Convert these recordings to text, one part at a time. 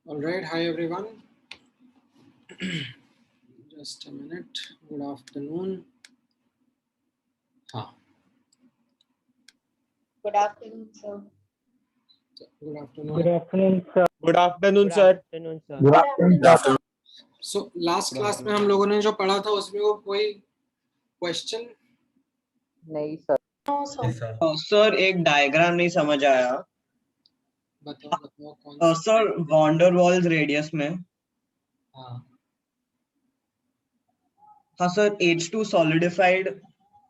All right, hi everyone. Just a minute. Good afternoon. Good afternoon, sir. Good afternoon. Good afternoon, sir. Good afternoon, sir. Good afternoon. So last class में हम लोगों ने जो पढ़ा था उसमें वो कोई क्वेश्चन नहीं सर. No, sir. सर एक डायग्राम नहीं समझ आया. बताओ कौन सा? सर वॉन्डर वॉल्स रेडियस में. हाँ हाँ सर H2 सॉलिडिफाइड.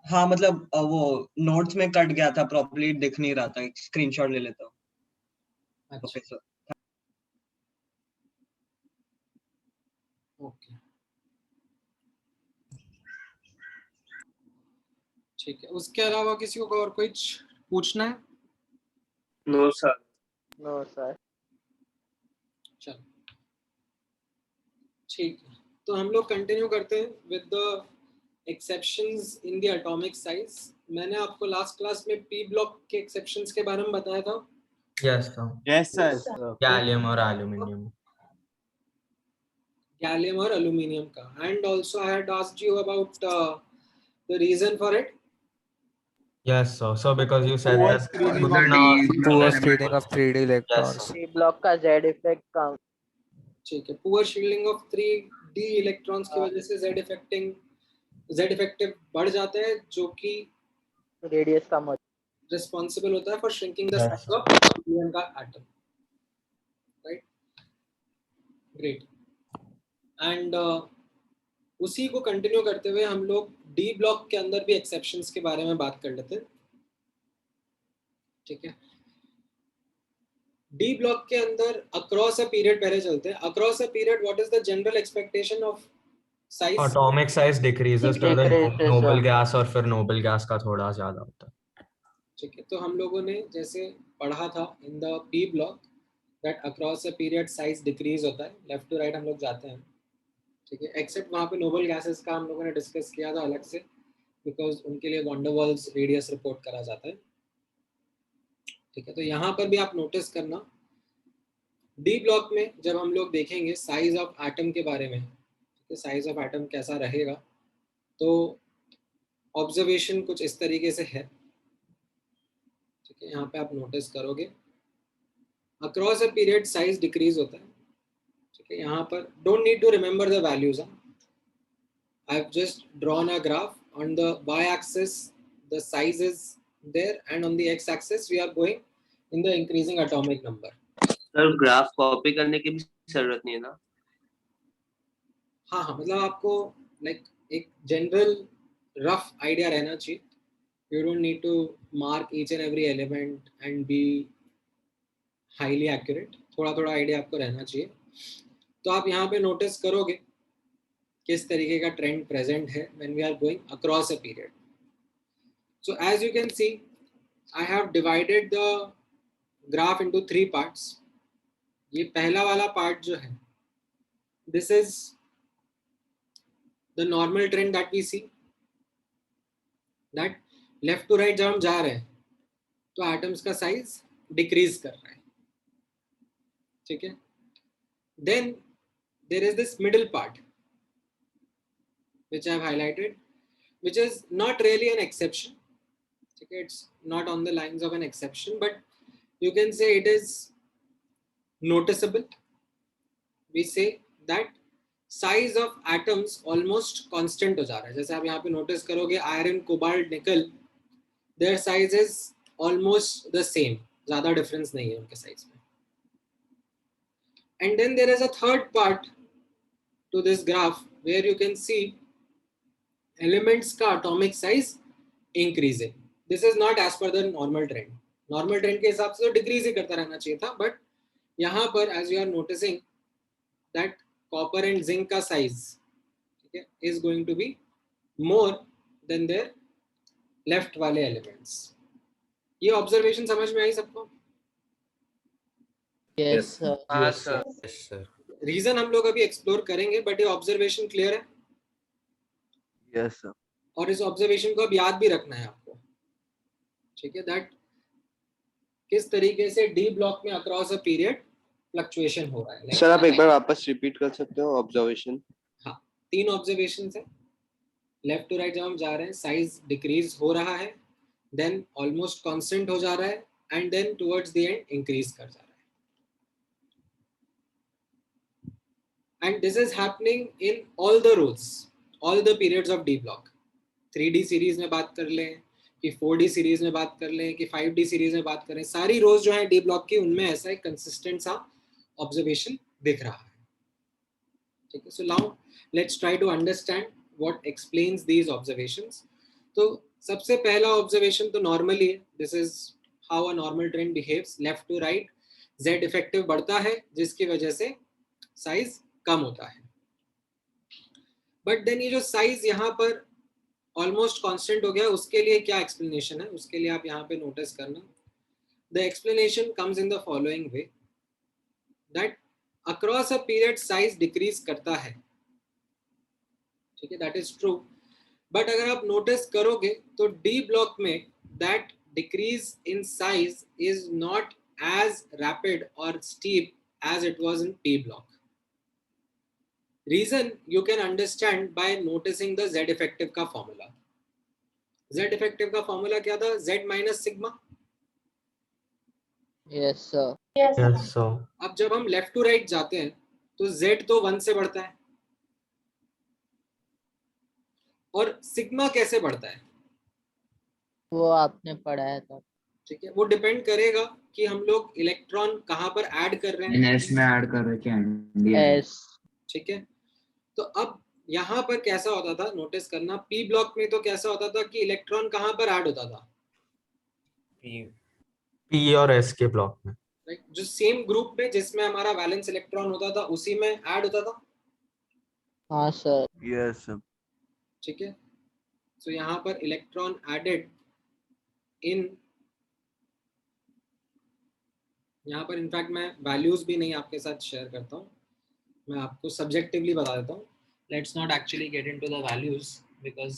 हाँ मतलब वो नोट्स में कट गया था, प्रॉपर्ली दिख नहीं रहा था. स्क्रीनशॉट ले लेता हूँ. अच्छा ओके सर. ओके ठीक है. उसके अलावा किसी को और कुछ पूछना है? No sir. No sir. चलो ठीक है. तो हम लोग कंटिन्यू करते हैं with the exceptions in the atomic size. मैंने आपको लास्ट क्लास में पी ब्लॉक के एक्सेप्शंस के बारे में बताया था. Yes, sir. Yes sir. Gallium or aluminium. Gallium और एल्यूमिनियम का. And also I had asked you about the reason for it. Yes, sir. So because you said Poor that screening you of did not Poor screening of 3D Yes, electrons. sir. P block का Z effect count. ठीक है. Poor shielding of 3d electrons की वजह से z effective बढ़ जाता है, जो कि Radius कम होता रिस्पॉन्सिबल होता है for shrinking the Yes, size sir. Of helium का एटम. Right, great. एंड उसी को कंटिन्यू करते हुए हम लोग डी ब्लॉक के अंदर भी एक्सेप्शंस के बारे में बात कर लेते हैं. ठीक है. डी ब्लॉक के अंदर अक्रॉस अ पीरियड पहले चलते हैं. Across a period what is the general expectation of size? Atomic size decreases to the Decreases, noble sir. gas और फिर noble gas का थोड़ा ज्यादा होता है. ठीक है. तो हम लोगों ने जैसे पढ़ा था in the P block that across a period size decrease होता है. लेफ्ट टू राइट हम लोग जाते हैं. ठीक है. एक्सेप्ट वहाँ पे नोबल गैसेस का हम लोगों ने डिस्कस किया था अलग से, बिकॉज उनके लिए van der Waals radius report करा जाता है. ठीक है. तो यहाँ पर भी आप नोटिस करना, डी ब्लॉक में जब हम लोग देखेंगे साइज ऑफ एटम के बारे में, साइज ऑफ एटम कैसा रहेगा, तो ऑब्जर्वेशन कुछ इस तरीके से है. ठीक है. यहाँ पे आप नोटिस करोगे across a period size decrease होता है. ठीक है. यहाँ पर don't need to remember the values. I have just drawn a graph. On the Y axis the size is there and on the X axis we are going in the increasing atomic number. Sir graph copy करने की भी जरूरत नहीं है ना? हाँ, मतलब आपको लाइक एक जनरल रफ आइडिया रहना चाहिए. You don't need to mark each and every element and be highly accurate. थोड़ा थोड़ा आइडिया आपको रहना चाहिए. तो आप यहाँ पे नोटिस करोगे किस तरीके का ट्रेंड प्रेजेंट है when we are going across a period. So as you can see I have divided the graph into 3 parts. ये पहला वाला पार्ट जो है, this is the normal trend that we see, that left to right जब हम जा रहे हैं तो एटम्स का साइज डिक्रीज कर रहा है. ठीक है. Then there is this middle part which I have highlighted, which is not really an exception. Okay, it's not on the lines of an exception, but you can say it is noticeable. We say that size of atoms almost constant हो जा रहा है. जैसे आप यहाँ पे notice करोगे iron, cobalt, निकल, their size is almost the same. ज़्यादा डिफरेंस नहीं है उनके साइज में. And then there is a third part to this graph where you can see elements का atomic size increasing. This is not as per the normal trend. Normal trend के हिसाब से तो decrease ही करता रहना चाहिए था, but यहाँ पर as you are noticing that copper and zinc का size, ठीक है, is going to be more than their left वाले elements. ये observation समझ में आई सबको? Yes, sir. Yes, sir. Yes, sir. Reason हम लोग अभी explore करेंगे, but ये observation clear है. Yes sir. और इस ऑब्जर्वेशन को अब याद भी रखना है आपको. ठीक है. दैट किस तरीके से डी ब्लॉक में अक्रॉस अ पीरियड फ्लक्चुएशन हो रहा है। सर आप एक बार वापस रिपीट कर सकते हो ऑब्जर्वेशन? हाँ, 3 ऑब्जर्वेशन है। लेफ्ट टू राइट जब हम जा रहे हैं साइज डिक्रीज हो रहा है, देन ऑलमोस्ट कांस्टेंट हो जा रहा है, and then towards the end increase कर जा रहा है। And this is happening in all the rows, all the periods of D block. 3D series में बात कर लें कि 4D सीरीज में बात कर लें कि 5D सीरीज में बात करें, सारी रोज जो है D block की उनमें ऐसा एक कंसिस्टेंट सा ऑब्जर्वेशन दिख रहा है। ठीक है, so now let's try to understand what explains these observations. तो सबसे पहला ऑब्जर्वेशन तो नॉर्मली है, this is how a normal trend behaves. Left to right Z effective बढ़ता है जिसकी वजह से साइज कम होता है। बट देन ये जो साइज यहाँ पर ऑलमोस्ट कांस्टेंट हो गया, उसके लिए क्या एक्सप्लेनेशन है, उसके लिए आप यहाँ पे नोटिस करना। The explanation comes in the following way that across a period size decrease करता है। ठीक है, दैट इज ट्रू। बट अगर आप नोटिस करोगे तो डी ब्लॉक में that decrease in size is not as rapid और steep as it was in P block. Reason you can understand by noticing the Z effective का formula. Z effective का formula क्या था? Z minus sigma. Yes sir. Yes. Yes, sir. अब जब हम left to right जाते हैं तो Z तो 1 से बढ़ता है, और सिग्मा कैसे बढ़ता है? वो आपने पढ़ाया था। ठीक है, वो डिपेंड करेगा कि हम लोग इलेक्ट्रॉन कहाँ पर ऐड कर रहे हैं। एस में ऐड कर रहे हैं। एस। ठीक है, तो अब यहाँ पर कैसा होता था, नोटिस करना। पी ब्लॉक में तो कैसा होता था कि इलेक्ट्रॉन कहाँ पर ऐड होता था? P और S के ब्लॉक में। राइट, जो सेम ग्रुप में जिसमें हमारा वैलेंस इलेक्ट्रॉन होता था उसी में ऐड होता था। हाँ सर। Yes sir. ठीक है, सो यहाँ पर इलेक्ट्रॉन एडेड इन, यहाँ पर इनफैक्ट मैं वैल्यूज भी नहीं आपके साथ शेयर करता हूँ, मैं आपको सब्जेक्टिवली बता देता हूँ। Let's not actually get into the values because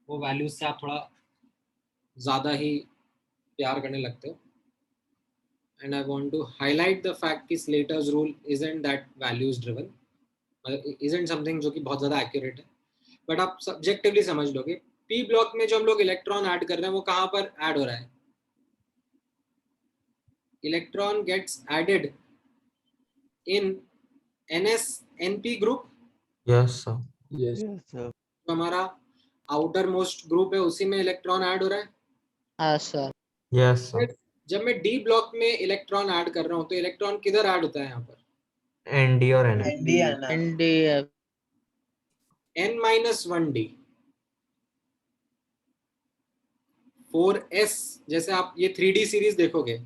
वो वैल्यूज से आप थोड़ा ज़्यादा ही प्यार करने लगते हो। And I want to highlight the fact कि Slater's rule isn't that values driven, isn't something जो कि बहुत ज़्यादा एक्यूरेट है, बट आप सब्जेक्टिवली समझ लोगे। पी ब्लॉक में जो हम लोग इलेक्ट्रॉन ऐड कर रहे हैं वो कहाँ पर ऐड हो रहा है? Electron gets added in NS-NP group. Yes, sir. Yes sir. जो हमारा आउटर मोस्ट ग्रुप है उसी में इलेक्ट्रॉन ऐड हो रहा है। हाँ सर। Yes, sir. जब मैं डी ब्लॉक में इलेक्ट्रॉन ऐड कर रहा हूँ तो इलेक्ट्रॉन किधर ऐड होता है? यहाँ पर ND और NF. NDF। N-1D 4s। जैसे आप ये 3D सीरीज देखोगे,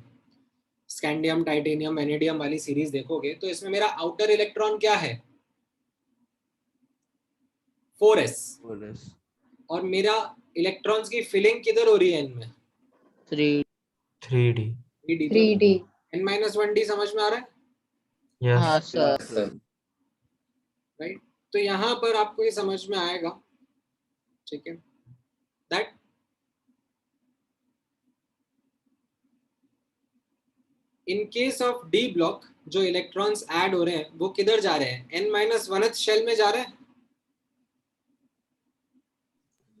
स्कैंडियम, टाइटेनियम, वेनेडियम वाली सीरीज देखोगे तो इसमें मेरा आउटर इलेक्ट्रॉन क्या है? 4s। और मेरा इलेक्ट्रॉन्स की फिलिंग किधर हो रही है इनमें? 3D. 3D. N-1D समझ में आ रहा है? Yes. हाँ सर। राइट, तो यहाँ पर आपको ये समझ में आएगा। ठीक है, that in case of D block जो इलेक्ट्रॉन्स ऐड हो रहे हैं वो किधर जा रहे हैं? N-1th शेल में जा रहे हैं।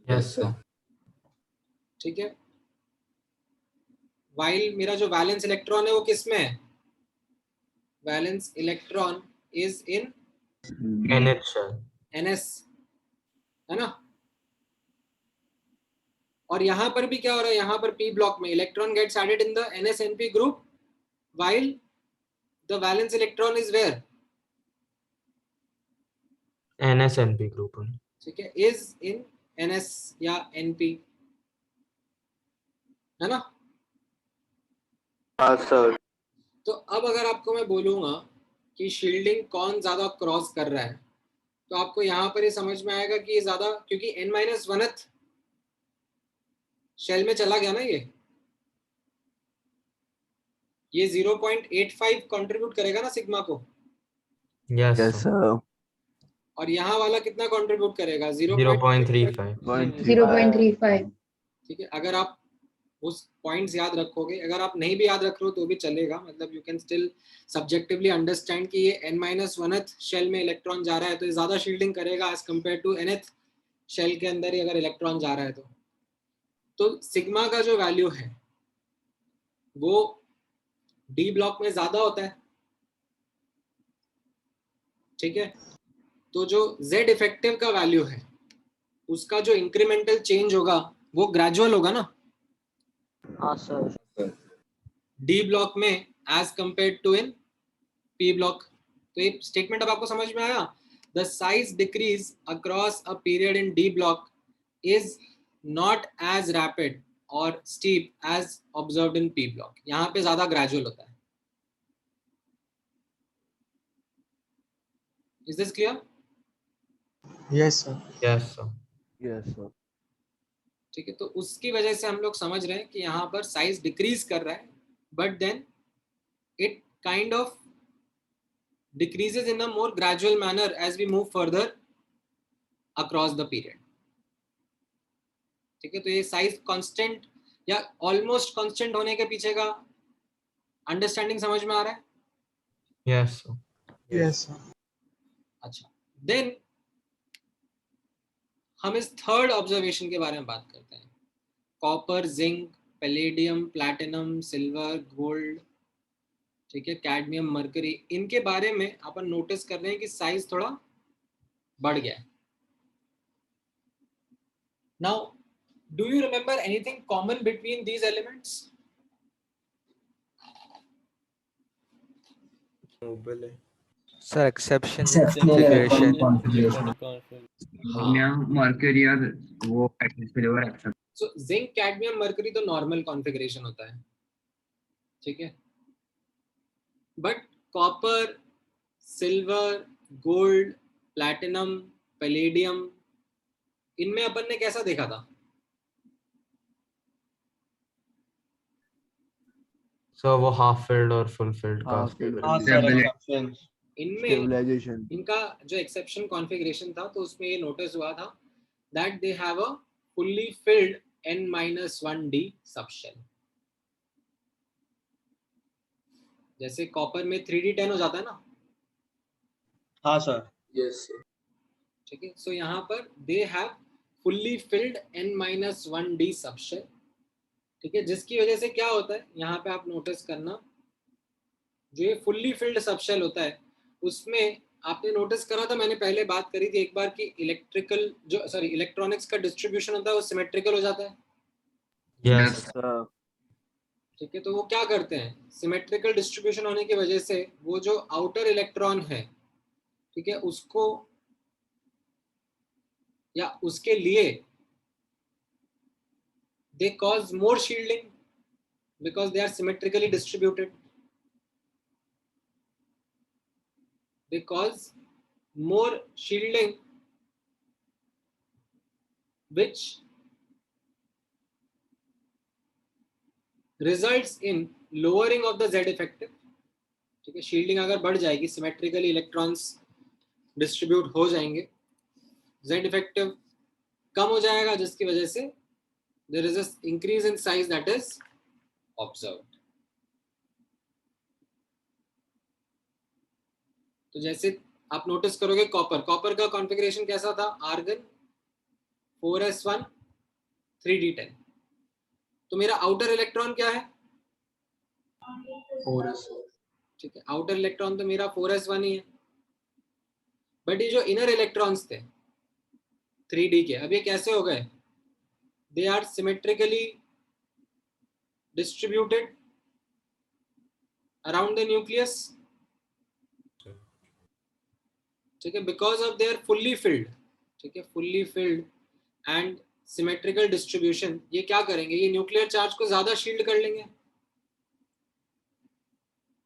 Yes, sir. ठीक है, वाइल मेरा जो वैलेंस इलेक्ट्रॉन है वो किस में है? Valence electron is in NH shell. NS, है ना। और यहाँ पर भी क्या हो रहा है? यहाँ पर पी ब्लॉक में electron gets added in the NS-NP group while the valence electron is where? NS-NP group only. ठीक है, is in NS या NP, है ना। हाँ सर। तो अब अगर आपको मैं बोलूंगा कि शील्डिंग कौन ज्यादा क्रॉस कर रहा है तो आपको यहाँ पर ये समझ में आएगा कि ये ज्यादा, क्योंकि N-1th शेल में चला गया ना, ये 0.85 कंट्रीब्यूट करेगा ना सिग्मा को। Yes, yes sir. सर। और यहाँ वाला कितना कंट्रीब्यूट करेगा? 0.35. 0.35. ठीक है, अगर आप उस पॉइंट्स याद रखोगे. अगर आप नहीं भी याद रख रहे हो तो भी चलेगा, मतलब you can still subjectively understand कि ये n-1th शेल में इलेक्ट्रॉन जा रहा है तो ये ज़्यादा शील्डिंग करेगा as compare to nth shell के अंदर ही अगर इलेक्ट्रॉन जा रहा है तो सिग्मा का जो वैल्यू है वो डी ब्लॉक में ज़्यादा होता है. ठीक है, तो जो z इफेक्टिव का वैल्यू है उसका जो इंक्रीमेंटल चेंज होगा वो ग्रेजुअल होगा ना हाँ सर. डी ब्लॉक में as compare to in P block. तो ये स्टेटमेंट अब आपको समझ में आया. The size decrease across a period in D block is not as rapid और steep as observed in P block. यहाँ पे ज्यादा ग्रेजुअल होता है. Is this clear? Yes, sir. Yes, sir. Yes, sir. ठीक है, तो उसकी वजह से हम लोग समझ रहे हैं कि यहाँ पर साइज डिक्रीज कर रहा है but then it kind of decreases in a more gradual manner as we move further across the period. ठीक है, तो ये साइज कांस्टेंट या ऑलमोस्ट कांस्टेंट होने के पीछे का अंडरस्टैंडिंग समझ में आ रहा है? Yes, sir. Yes, sir. अच्छा, देन हम इस थर्ड ऑब्जर्वेशन के बारे में बात करते हैं. Copper, zinc, palladium, platinum, silver, gold, ठीक है, कैडमियम, मरकरी, इनके बारे में अपन नोटिस कर रहे हैं कि साइज थोड़ा बढ़ गया है. Now do you remember anything common between these elements? Sir, exception in configuration. Mercury और वो silver except. So zinc, cadmium, mercury तो नॉर्मल कॉन्फ़िगरेशन होता है. ठीक है, but copper, silver, gold, platinum, palladium, इनमें अपन ने कैसा देखा था? So वो half filled और full filled का. Half filled. हाँ सर, exception. इनमें Stabilization. इनका जो एक्सेप्शन कॉन्फ़िगरेशन था तो उसमें ये नोटिस हुआ था that they have a fully filled n-1d subshell. जैसे कॉपर में 3d10 हो जाता है ना. हाँ सर. Yes, sir. ठीक है, सो यहाँ पर they have fully filled n-1d subshell. ठीक है, जिसकी वजह से क्या होता है यहाँ पे आप नोटिस करना, जो ये फुल्ली फिल्ड सबशेल होता है उसमें आपने नोटिस करा था, मैंने पहले बात करी थी एक बार कि इलेक्ट्रॉनिक्स का डिस्ट्रीब्यूशन होता है वो सिमेट्रिकल हो जाता है. Yes. Sir. ठीक है, तो वो क्या करते हैं, सिमेट्रिकल डिस्ट्रीब्यूशन होने की वजह से वो जो आउटर इलेक्ट्रॉन है, ठीक है, उसको या उसके लिए they cause more shielding because they are symmetrically distributed. They cause more shielding which results in lowering of the Z effective. ठीक है, शील्डिंग अगर बढ़ जाएगी, सिमेट्रिकली इलेक्ट्रॉन्स डिस्ट्रीब्यूट हो जाएंगे, Z effective कम हो जाएगा, जिसकी वजह से there is an increase in size that is observed. तो जैसे आप नोटिस करोगे कॉपर का कॉन्फ़िगरेशन कैसा था, आर्गन 4s1 3d10. तो मेरा आउटर इलेक्ट्रॉन क्या है, 4s. ठीक है, आउटर इलेक्ट्रॉन तो मेरा 4s1 ही है, बट ये जो इनर इलेक्ट्रॉन्स थे 3d के, अब ये कैसे हो गए, they are symmetrically distributed around the nucleus. ठीक है, because of their fully filled, ठीक है, fully filled and symmetrical distribution, ये क्या करेंगे, ये न्यूक्लियर चार्ज को ज्यादा शील्ड कर लेंगे.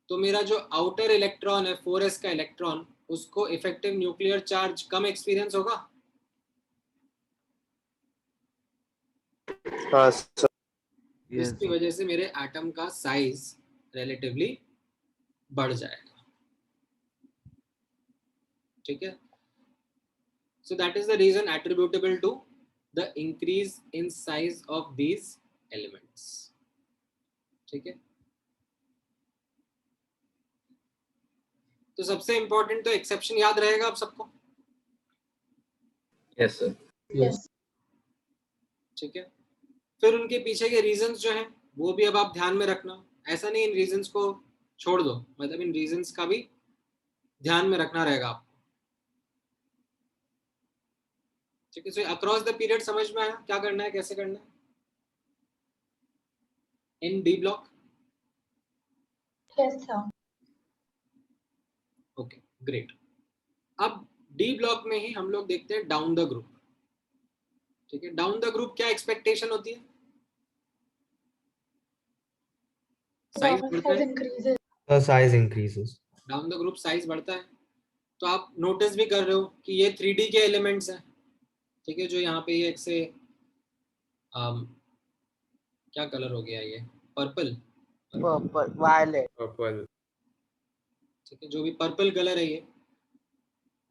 तो मेरा जो आउटर इलेक्ट्रॉन है 4s का इलेक्ट्रॉन, उसको इफेक्टिव न्यूक्लियर चार्ज कम एक्सपीरियंस होगा. हाँ सर. इसकी वजह से मेरे एटम का साइज रिलेटिवली बढ़ जाएगा. ठीक है, so that is the reason attributable to the increase in size of these elements. ठीक है, तो सबसे इंपॉर्टेंट तो एक्सेप्शन याद रहेगा आप सबको। Yes sir. Yes. ठीक है, फिर उनके पीछे के रीजंस जो हैं वो भी अब आप ध्यान में रखना। ऐसा नहीं इन रीजंस को छोड़ दो, मतलब इन रीजंस का भी ध्यान में रखना रहेगा आपको। ठीक है, सो अक्रॉस द पीरियड समझ में आया क्या करना है, कैसे करना है in D block? Yes, sir. Okay great. अब डी ब्लॉक में ही हम लोग देखते हैं डाउन द ग्रुप। ठीक है, डाउन द ग्रुप क्या एक्सपेक्टेशन होती है? साइज Down बढ़ता size है, increases. The size increases. Down the group size बढ़ता है। तो आप नोटिस भी कर रहे हो कि ये 3D के एलिमेंट्स हैं। ठीक है, जो यहाँ पे ये एक से क्या कलर हो गया, ये पर्पल, Purple, violet. Purple. ठीक है, जो भी पर्पल कलर है ये,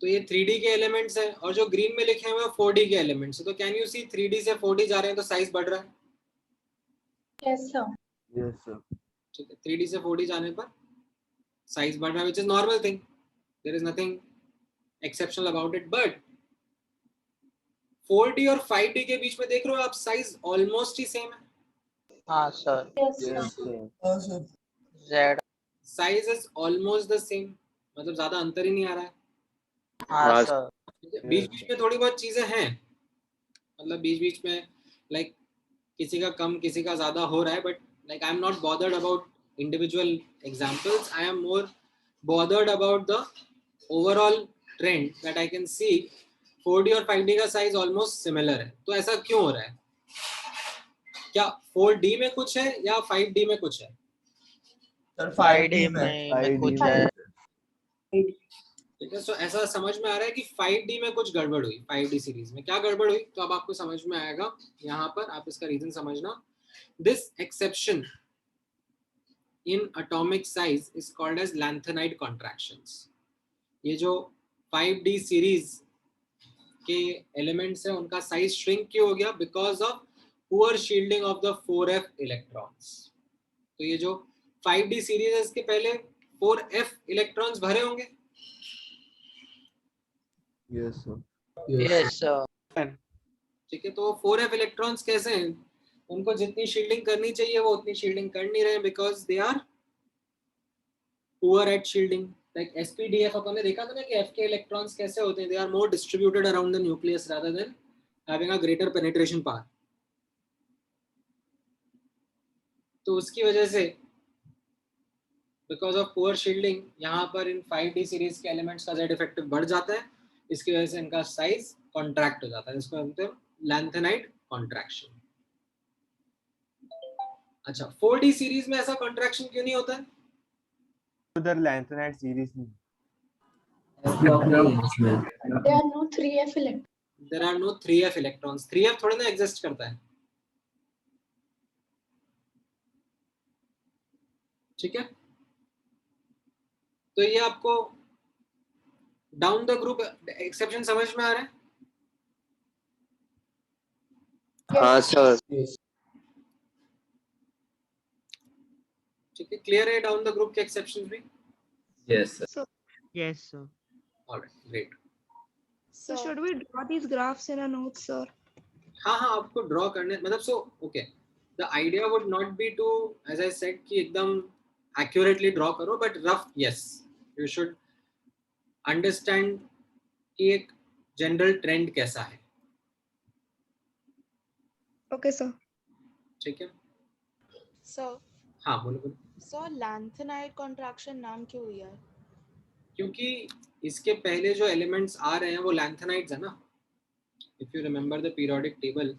तो ये 3D के एलिमेंट्स हैं, और जो ग्रीन में लिखे हुए हैं 4D के एलिमेंट्स हैं। तो कैन यू सी 3D से 4D जा रहे हैं तो साइज बढ़ रहा है। Yes, sir. Yes, sir. ठीक है, 3D से 4D जाने पर साइज बढ़ रहा है, which is normal thing, there is nothing exceptional about it. But 4D और 5D के बीच में देख रहे हो आप, साइज ऑलमोस्ट ही सेम है। हाँ sir. Yes, sir. Yes, sir. हाँ sir. Z. Size is almost the same, मतलब ज्यादा अंतर ही नहीं आ रहा है। हाँ सर। बीच बीच में थोड़ी बहुत चीजें हैं, मतलब बीच बीच में लाइक किसी का कम किसी का ज्यादा हो रहा है, but like I am not bothered about individual examples, I am more bothered about the overall trend that I can see 4D और 5D का साइज ऑलमोस्ट सिमिलर है। तो ऐसा क्यों हो रहा है? क्या 4D में कुछ है या 5D में कुछ है? सर 5D 5D में। में कुछ है। ठीक है, सो ऐसा समझ में आ रहा है कि 5D में कुछ गड़बड़ हुई, 5D सीरीज में क्या गड़बड़ हुई, तो अब आपको समझ में आएगा। यहाँ पर आप इसका रीजन समझना। This exception in atomic size is called as lanthanide contractions. ये जो 5D सीरीज के एलिमेंट्स हैं उनका साइज श्रिंक क्यों हो गया? Because of poor shielding of the 4f electrons. तो ये जो 5D सीरीज है इसके पहले 4f इलेक्ट्रॉन्स भरे होंगे। Yes, sir. Yes sir. ठीक है, तो 4f इलेक्ट्रॉन्स कैसे हैं? उनको जितनी शील्डिंग करनी चाहिए वो उतनी शील्डिंग कर नहीं रहे, because they are poor at shielding. Like sp-df अपन ने देखा था ना कि f के इलेक्ट्रॉन्स कैसे होते हैं, they are more distributed around the nucleus rather than having a greater penetration power. तो उसकी वजह से बिकॉज ऑफ पुअर शील्डिंग यहाँ पर इन 5D सीरीज के एलिमेंट्स का z इफेक्टिव बढ़ जाता है, इसकी वजह से इनका साइज कॉन्ट्रैक्ट हो जाता है, इसको बोलते हैं लैंथेनाइड कॉन्ट्रैक्शन। अच्छा, 4D सीरीज में ऐसा कॉन्ट्रैक्शन क्यों नहीं होता है? उधर लैंथेनाइड सीरीज में There are no 3f electrons. There are no 3f electrons. 3f थोड़ा ना एग्जिस्ट करता है। ठीक है, तो ये आपको डाउन द ग्रुप एक्सेप्शन समझ में आ रहा है? हाँ सर। ठीक है, क्लियर है डाउन द ग्रुप के एक्सेप्शंस भी? Yes sir. Yes sir. Alright great. So should we draw these graphs in a note, sir? हाँ हाँ, आपको ड्रॉ करने, मतलब so okay, the idea would not be to as I said कि एकदम accurately draw करो, but rough yes you should understand कि एक जनरल ट्रेंड कैसा है। Okay, sir. ठीक है, So, हाँ बोलो बोलो। lanthanide contraction नाम क्यों दिया है? क्योंकि इसके पहले जो एलिमेंट्स आ रहे हैं वो लैंथेनाइड्स है ना। If you remember the periodic table,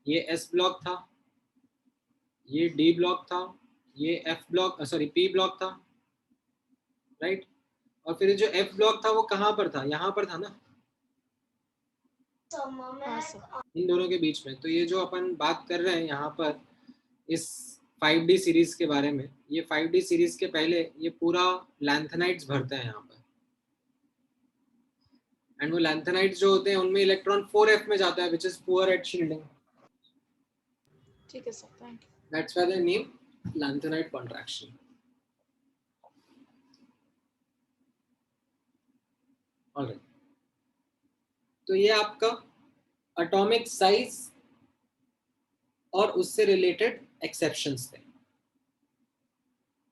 ये S ब्लॉक था, ये D ब्लॉक था, ये F block sorry P block था, राइट? और फिर जो F ब्लॉक था वो कहाँ पर था? यहाँ पर था ना, हाँ सर। इन दोनों के बीच में। तो ये जो अपन बात कर रहे हैं यहाँ पर इस 5D सीरीज के बारे में, ये 5D सीरीज के पहले ये पूरा लैंथेनाइड्स भरते हैं यहाँ पर, एंड वो लैंथेनाइड्स जो होते हैं उनमें इलेक्ट्रॉन 4f में जाता है, which is poor at shielding. ठीक है sir, thank you. That's why the name lanthanide contraction. Alright. तो ये आपका एटॉमिक साइज और उससे रिलेटेड एक्सेप्शंस थे,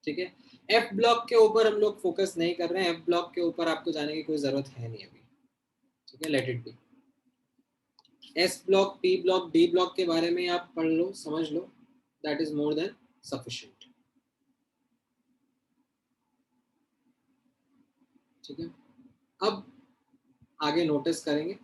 ठीक है। एफ ब्लॉक के ऊपर हम लोग फोकस नहीं कर रहे हैं, एफ ब्लॉक के ऊपर आपको जाने की कोई जरूरत है नहीं अभी, ठीक है, let it be. S block, P block, D block के बारे में आप पढ़ लो, समझ लो, that is more than sufficient, ठीक है। अब आगे नोटिस करेंगे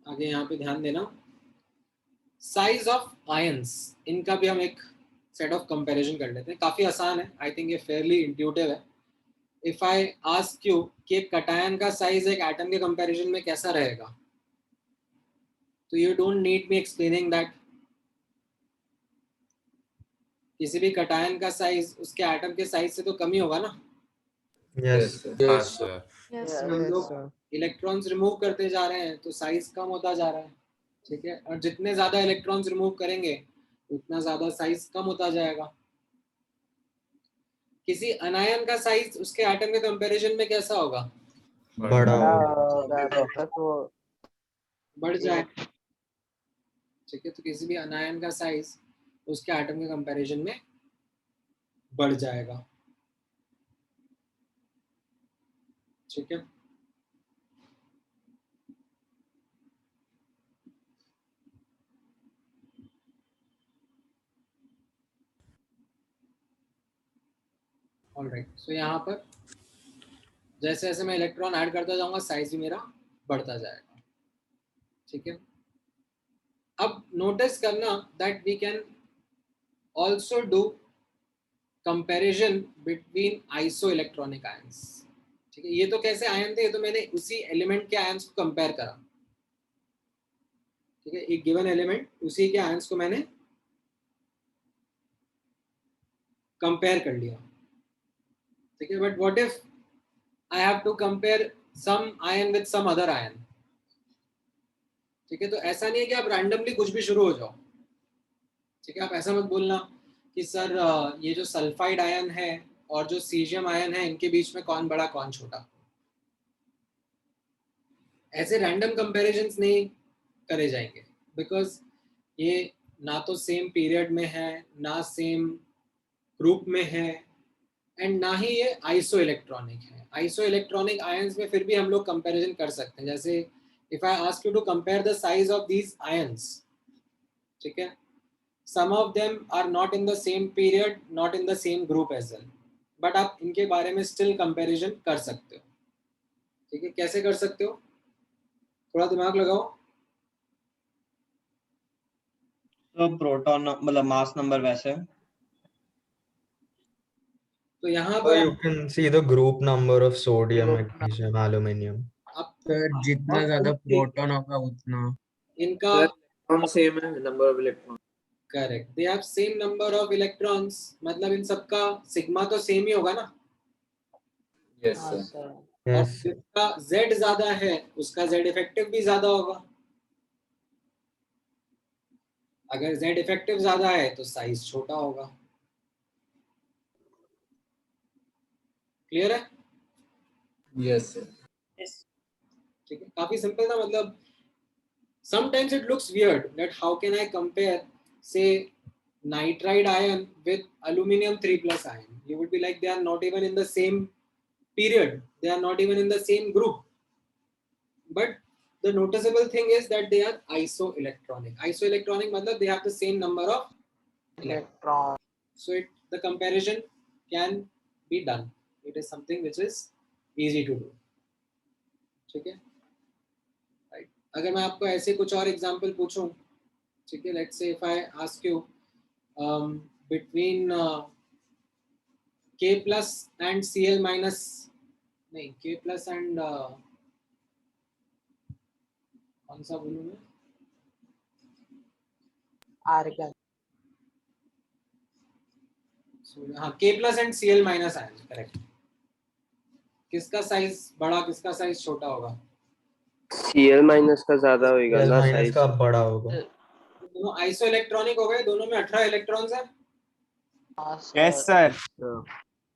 आगे यहाँ पे ध्यान देना, साइज ऑफ आयंस, इनका भी हम एक सेट ऑफ कंपैरिजन कर लेते हैं। काफी आसान है, आई थिंक ये फेयरली इंट्यूटिव है। इफ आई आस्क यू कि एक कटायन का साइज एक एटम के कंपैरिजन में कैसा रहेगा, तो you don't need me explaining that. किसी भी कटायन का साइज उसके एटम के साइज से तो कम ही होगा ना। Yes. Yes, sir. Yes, हम लोग इलेक्ट्रॉन्स रिमूव करते जा रहे हैं तो साइज कम होता जा रहा है, ठीक है। और जितने ज्यादा इलेक्ट्रॉन्स रिमूव करेंगे उतना ज्यादा साइज कम होता जाएगा। किसी अनायन का साइज उसके एटम के कंपैरिजन में कैसा होगा? बड़ा बढ़ जाए, ठीक है। तो किसी भी अनायन का साइज उसके एटम के कंपैरिजन में बढ़ जाएगा, ठीक है। ऑलराइट, सो यहाँ पर जैसे जैसे मैं इलेक्ट्रॉन ऐड करता जाऊंगा साइज भी मेरा बढ़ता जाएगा, ठीक है। अब नोटिस करना that we can also do comparison between isoelectronic ions, ठीक है। ये तो कैसे आयन थे, ये तो मैंने उसी एलिमेंट के आयंस को कंपेयर करा, ठीक है। एक गिवन एलिमेंट, उसी के आयंस को मैंने कंपेयर कर लिया, ठीक है। But what if I have to compare some ion with some other ion, ठीक है। तो ऐसा नहीं है कि आप रैंडमली कुछ भी शुरू हो जाओ, ठीक है। आप ऐसा मत बोलना कि सर ये जो सल्फाइड आयन है और जो सीजियम आयन है इनके बीच में कौन बड़ा कौन छोटा। ऐसे रैंडम कंपैरिजन्स नहीं करे जाएंगे, बिकॉज ये ना तो सेम पीरियड में है, ना सेम ग्रुप में है, एंड ना ही ये आइसो इलेक्ट्रॉनिक है। आइसो इलेक्ट्रॉनिक आयंस में फिर भी हम लोग कंपैरिजन कर सकते हैं। जैसे if I ask you to compare the size of these ions, ठीक है, some of them are not in the same period, not in the same group as well, but आप इनके बारे में still comparison कर सकते हो, ठीक है। कैसे कर सकते हो, थोड़ा दिमाग लगाओ। तो प्रोटॉन मतलब मास नंबर वैसे, तो यहाँ So पर you can see the group number of sodium, magnesium, aluminium. आप जितना ज्यादा प्रोटॉन होगा उतना इनका सेम है number of electron. Correct, they have same number of electrons, मतलब इन सबका सिग्मा तो सेम ही होगा ना। यस हाँ सर। सर। और Yes. जिसका Z ज्यादा है उसका Z इफेक्टिव भी ज्यादा होगा। अगर Z इफेक्टिव ज्यादा है तो साइज छोटा होगा। क्लियर है? Yes sir. ठीक है, काफी सिंपल था। मतलब sometimes it looks weird that how can I compare say nitride ion with aluminum 3+ ion. You would be like they are not even in the same period, they are not even in the same group, but the noticeable thing is that they are isoelectronic. Isoelectronic matlab they have the same number of Electron. so the comparison can be done. It is something which is easy to do, ठीक है। अगर मैं आपको ऐसे कुछ और example पूछूं, ठीक है, let's say if I ask you between K plus and Cl minus, नहीं K प्लस एंड कौन सा बोलूं मैं, argon. हाँ, K plus and Cl minus ion, correct. किसका साइज बड़ा, किसका साइज छोटा होगा? Cl माइनस का ज्यादा होगा Cl ना माइनस साइज। का बड़ा होगा। दोनों आइसो इलेक्ट्रॉनिक हो गए, दोनों में 18 इलेक्ट्रॉन्स है। Yes sir.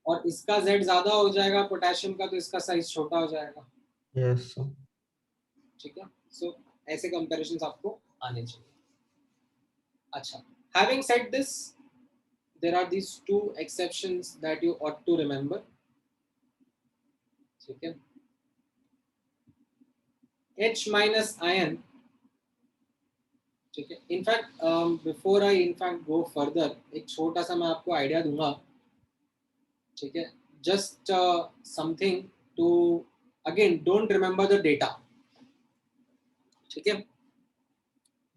और इसका Z ज्यादा हो जाएगा पोटेशियम का, तो इसका साइज छोटा हो जाएगा। Yes sir. ठीक है, सो ऐसे कंपैरिजंस आपको आने चाहिए। अच्छा, having said this, there are these two exceptions that you ought to remember. ठीक है, H minus ion, ठीक है। In fact before I in fact go further, एक छोटा सा मैं आपको आइडिया दूंगा, ठीक है। Just something to, again don't remember the data, ठीक है,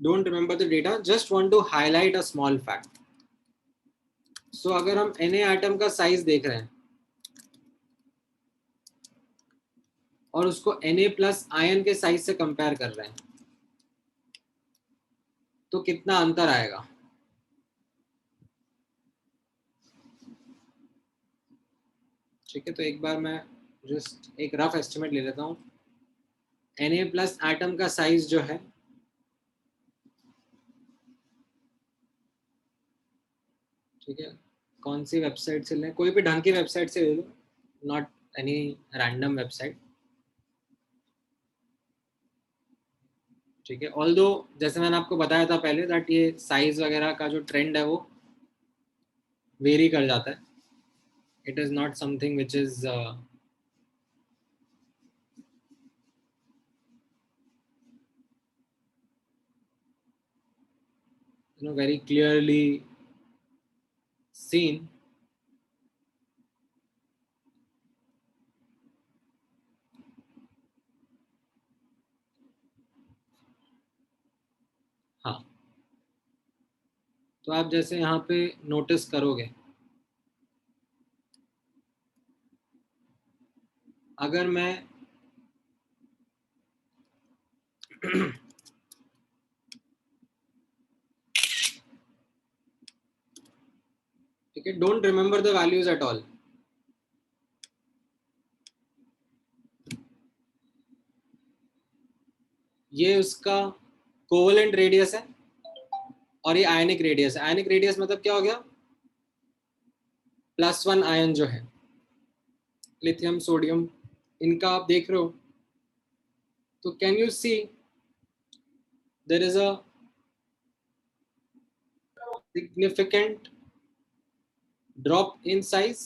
don't remember the data, just want to highlight a small fact. So अगर हम Na एटम का साइज देख रहे हैं और उसको Na प्लस आयन के साइज से कंपेयर कर रहे हैं, तो कितना अंतर आएगा? ठीक है, तो एक बार मैं जस्ट एक रफ एस्टिमेट ले लेता हूँ। Na प्लस एटम का साइज जो है, ठीक है, कौन सी वेबसाइट से लें? कोई भी ढंग की वेबसाइट से ले लो, नॉट एनी रैंडम वेबसाइट, ठीक है। ऑल्दो जैसे मैंने आपको बताया था पहले, दैट ये साइज वगैरह का जो ट्रेंड है वो वेरी कर जाता है। It is not something which is very clearly seen. हाँ, तो आप जैसे यहाँ पे नोटिस करोगे, अगर मैं ठीक है, don't remember the values at all. ये उसका कोवेलेंट रेडियस है और ये आयनिक रेडियस है। आयनिक रेडियस मतलब क्या हो गया? +1 आयन जो है, लिथियम सोडियम, इनका आप देख रहे हो, तो can you see there is a significant drop in size?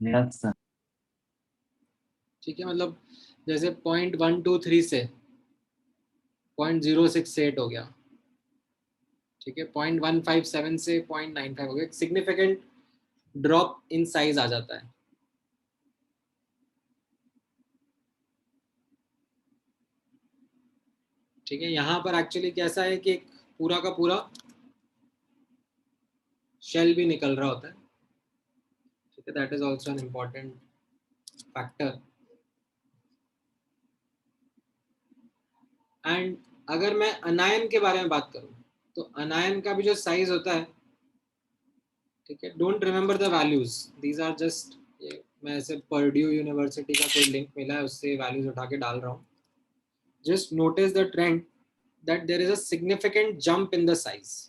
Yes sir. ठीक है, मतलब जैसे 0.123 से 0.068 हो गया, ठीक है, 0.157 से 0.95 हो गया, सिग्निफिकेंट ड्रॉप इन साइज आ जाता है। ठीक है, यहाँ पर एक्चुअली कैसा है कि पूरा का पूरा शेल भी निकल रहा होता है, ठीक है, that is also an important factor. And अगर मैं अनायन के बारे में बात करूं, तो अनायन का भी जो साइज होता है, ठीक है, don't remember the values, these are just, मैं ऐसे पर्ड्यू यूनिवर्सिटी का कोई लिंक मिला है, उससे वैल्यूज उठा के डाल रहा हूँ। Just notice the trend that there is a significant jump in the size.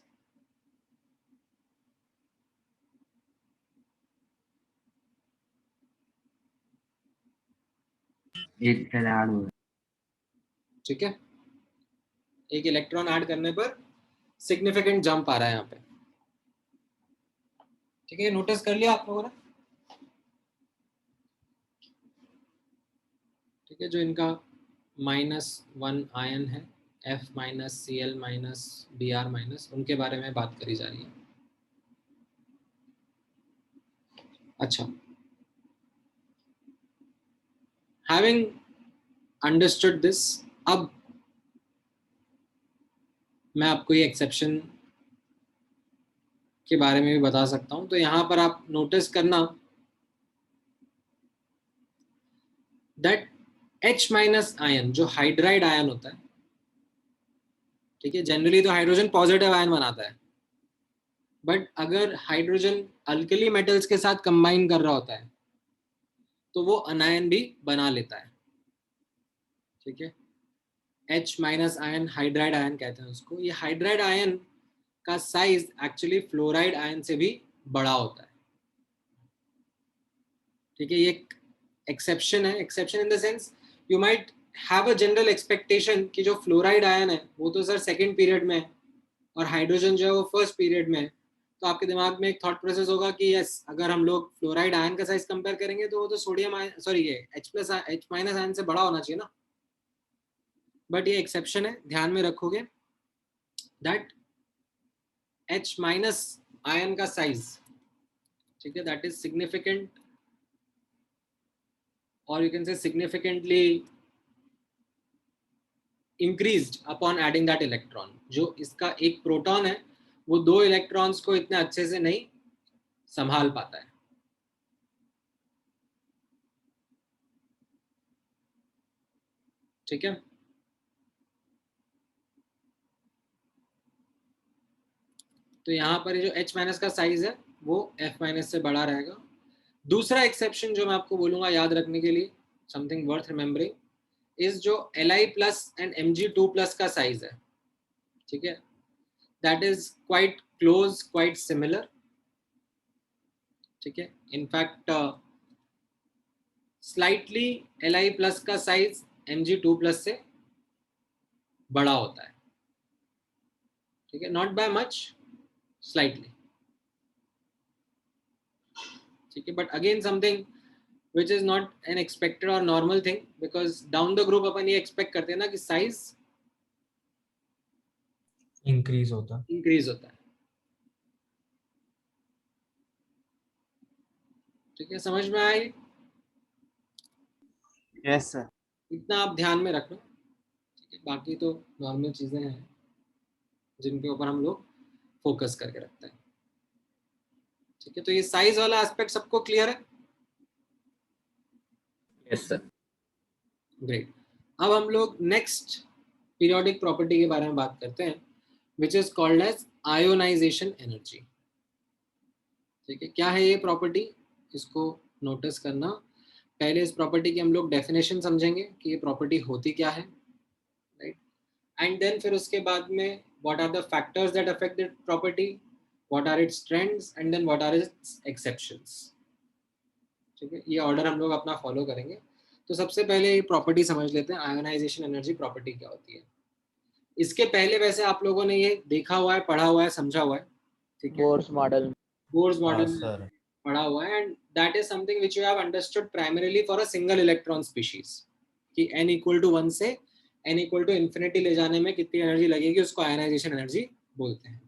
ठीक है, एक इलेक्ट्रॉन ऐड करने पर सिग्निफिकेंट जंप आ रहा है यहाँ पे, ठीक है, नोटिस कर लिया आप लोगों ने? ठीक है, जो इनका -1 आयन है, F minus Cl minus Br minus, उनके बारे में बात करी जा रही है। अच्छा, हैविंग अंडरस्टूड दिस, अब मैं आपको ये एक्सेप्शन के बारे में भी बता सकता हूं। तो यहाँ पर आप नोटिस करना दैट H माइनस आयन जो हाइड्राइड आयन होता है, ठीक है, जनरली तो हाइड्रोजन पॉजिटिव आयन बनाता है, बट अगर हाइड्रोजन अल्कली मेटल्स के साथ कंबाइन कर रहा होता है तो वो अनायन भी बना लेता है। ठीक है, H minus ion hydride ion कहते हैं उसको। ये हाइड्राइड आयन का साइज एक्चुअली फ्लोराइड आयन से भी बड़ा होता है। ठीक है, ये एक्सेप्शन है। Exception in the sense you might have a general expectation कि जो फ्लोराइड आयन है वो तो सर सेकंड पीरियड में है और हाइड्रोजन जो है वो फर्स्ट पीरियड में है, तो आपके दिमाग में एक थॉट प्रोसेस होगा कि यस, अगर हम लोग फ्लोराइड आयन का साइज कंपेयर करेंगे तो वो तो सोडियम आयन, सॉरी ये H माइनस आयन से बड़ा होना चाहिए ना। बट ये एक्सेप्शन है, ध्यान में रखोगे दैट H माइनस आयन का साइज, ठीक है, दैट इज सिग्निफिकेंट और you can say significantly increased upon adding that electron। जो इसका एक प्रोटॉन है वो दो इलेक्ट्रॉन्स को इतने अच्छे से नहीं संभाल पाता है। ठीक है, तो यहाँ पर जो H माइनस का साइज है वो F माइनस से बड़ा रहेगा। दूसरा एक्सेप्शन जो मैं आपको बोलूंगा याद रखने के लिए, समथिंग वर्थ रिमेम्बरिंग, इस जो Li plus and Mg2 plus का साइज है, ठीक है, that is quite close, quite similar. ठीक है, इनफैक्ट स्लाइटली Li प्लस का साइज Mg2 प्लस से बड़ा होता है। ठीक है, नॉट बाय मच, स्लाइटली। ठीक है, but again something which is not an expected or normal thing, because down the group अपन ये expect करते हैं ना कि size इंक्रीज होता है। increase होता है। ठीक है, समझ में आई? Yes sir. इतना आप ध्यान में रखना। ठीक है, बाकी तो नॉर्मल चीजें हैं जिनके ऊपर हम लोग फोकस करके रखते हैं। ठीक है, तो ये साइज वाला एस्पेक्ट सबको क्लियर है? Yes sir. ग्रेट। अब हम लोग नेक्स्ट पीरियोडिक प्रॉपर्टी के बारे में बात करते हैं, which is called as ionization energy. ठीक है, क्या है ये प्रॉपर्टी, इसको नोटिस करना। पहले इस प्रॉपर्टी की हम लोग डेफिनेशन समझेंगे कि ये प्रॉपर्टी होती क्या है, राइट, एंड देन फिर उसके बाद में what are the factors that affect the property, what are its trends, and then what are its exceptions. ठीक है, ये ऑर्डर हम लोग अपना फॉलो करेंगे। तो सबसे पहले ये प्रॉपर्टी समझ लेते हैं, आयोनाइजेशन एनर्जी प्रॉपर्टी क्या होती है। इसके पहले वैसे आप लोगों ने ये देखा हुआ है, पढ़ा हुआ है, समझा हुआ है। ठीक है, Bohr's model Bohr's model sir पढ़ा हुआ है, and that is something which you have understood primarily for a single electron species कि n इक्वल टू 1 से n इक्वल टू इन्फिनिटी ले जाने में कितनी एनर्जी लगेगी, उसको आयोनाइजेशन एनर्जी बोलते हैं।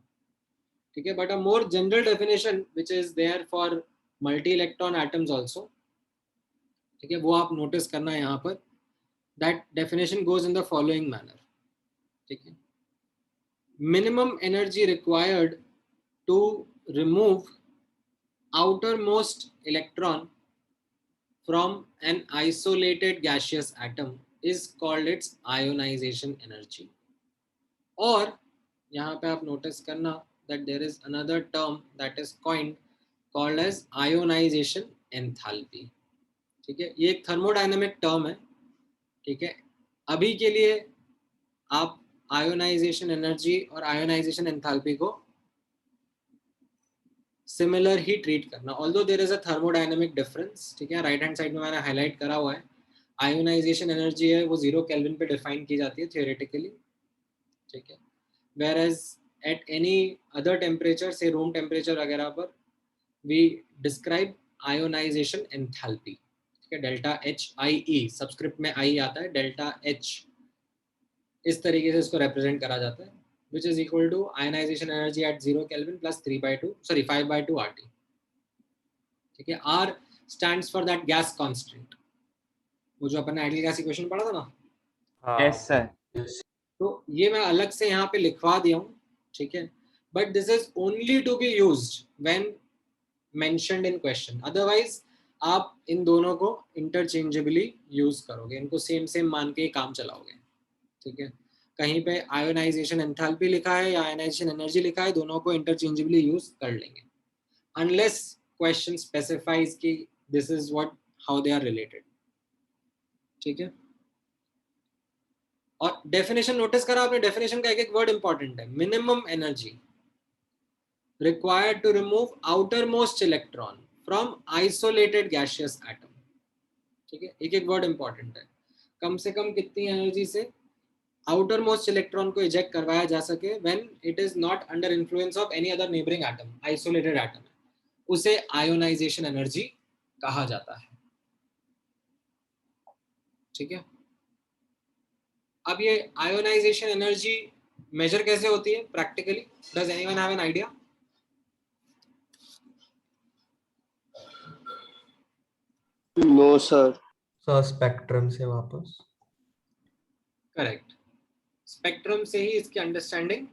ठीक है, but a more general definition which is there for multi electron atoms also, ठीक है, वो आप नोटिस करना है यहाँ पर। That definition goes in the following manner. ठीक है, minimum energy required to remove outermost electron from an isolated gaseous atom is called its ionization energy। और यहाँ पे आप नोटिस करना that there is another term that is coined called as ionization enthalpy। ठीक है, ये एक थर्मोडायनेमिक टर्म है। ठीक है, अभी के लिए आप आयोनाइजेशन एनर्जी और आयोनाइजेशन एंथैल्पी को सिमिलर ही ट्रीट करना, although there is a thermodynamic difference. ठीक है, राइट हैंड साइड में मैंने हाईलाइट करा हुआ है। आयोनाइजेशन एनर्जी है वो 0 केल्विन पे डिफाइन की जाती है थियोरेटिकली। ठीक है, whereas at any other temperature, say room temperature वगैरह पर, वी डिस्क्राइब आयोनाइजेशन एंथैल्पी। ठीक है, डेल्टा HIE, सबस्क्रिप्ट में I आता है, डेल्टा H इस तरीके से इसको रिप्रेजेंट करा जाता है, which is equal to ionization energy at 0 Kelvin plus 5/2 RT। ठीक है, R stands for that gas constant, वो जो अपन ने आइडियल गैस इक्वेशन पढ़ा था ना। Yes sir. तो ये मैं अलग से यहाँ पे लिखवा दिया हूँ। ठीक है, but this is only to be used when mentioned in question, otherwise आप इन दोनों को इंटरचेंजेबली यूज करोगे, इनको सेम सेम मान के काम चलाओगे। ठीक है, कहीं पे आयोनाइजेशन एंथैल्पी लिखा है या आयोनाइजेशन एनर्जी लिखा है, दोनों को इंटरचेंजेबली यूज कर लेंगे अनलेस क्वेश्चन स्पेसिफाइज कि this is what how they are related. ठीक है, और डेफिनेशन नोटिस करा आपने, डेफिनेशन का एक एक वर्ड इंपॉर्टेंट है। Minimum energy required to remove outermost electron from isolated gaseous atom। ठीक है, एक एक वर्ड इंपॉर्टेंट है। कम से कम कितनी एनर्जी से आउटर मोस्ट इलेक्ट्रॉन को इजेक्ट करवाया जा सके when it is not under influence of any other neighbouring atom, isolated atom, उसे आयोनाइजेशन एनर्जी कहा जाता है। ठीक है, अब ये आयोनाइजेशन एनर्जी मेजर कैसे होती है practically? Does anyone have an idea? No sir. Sir spectrum से वापस। करेक्ट, स्पेक्ट्रम से ही इसकी अंडरस्टैंडिंग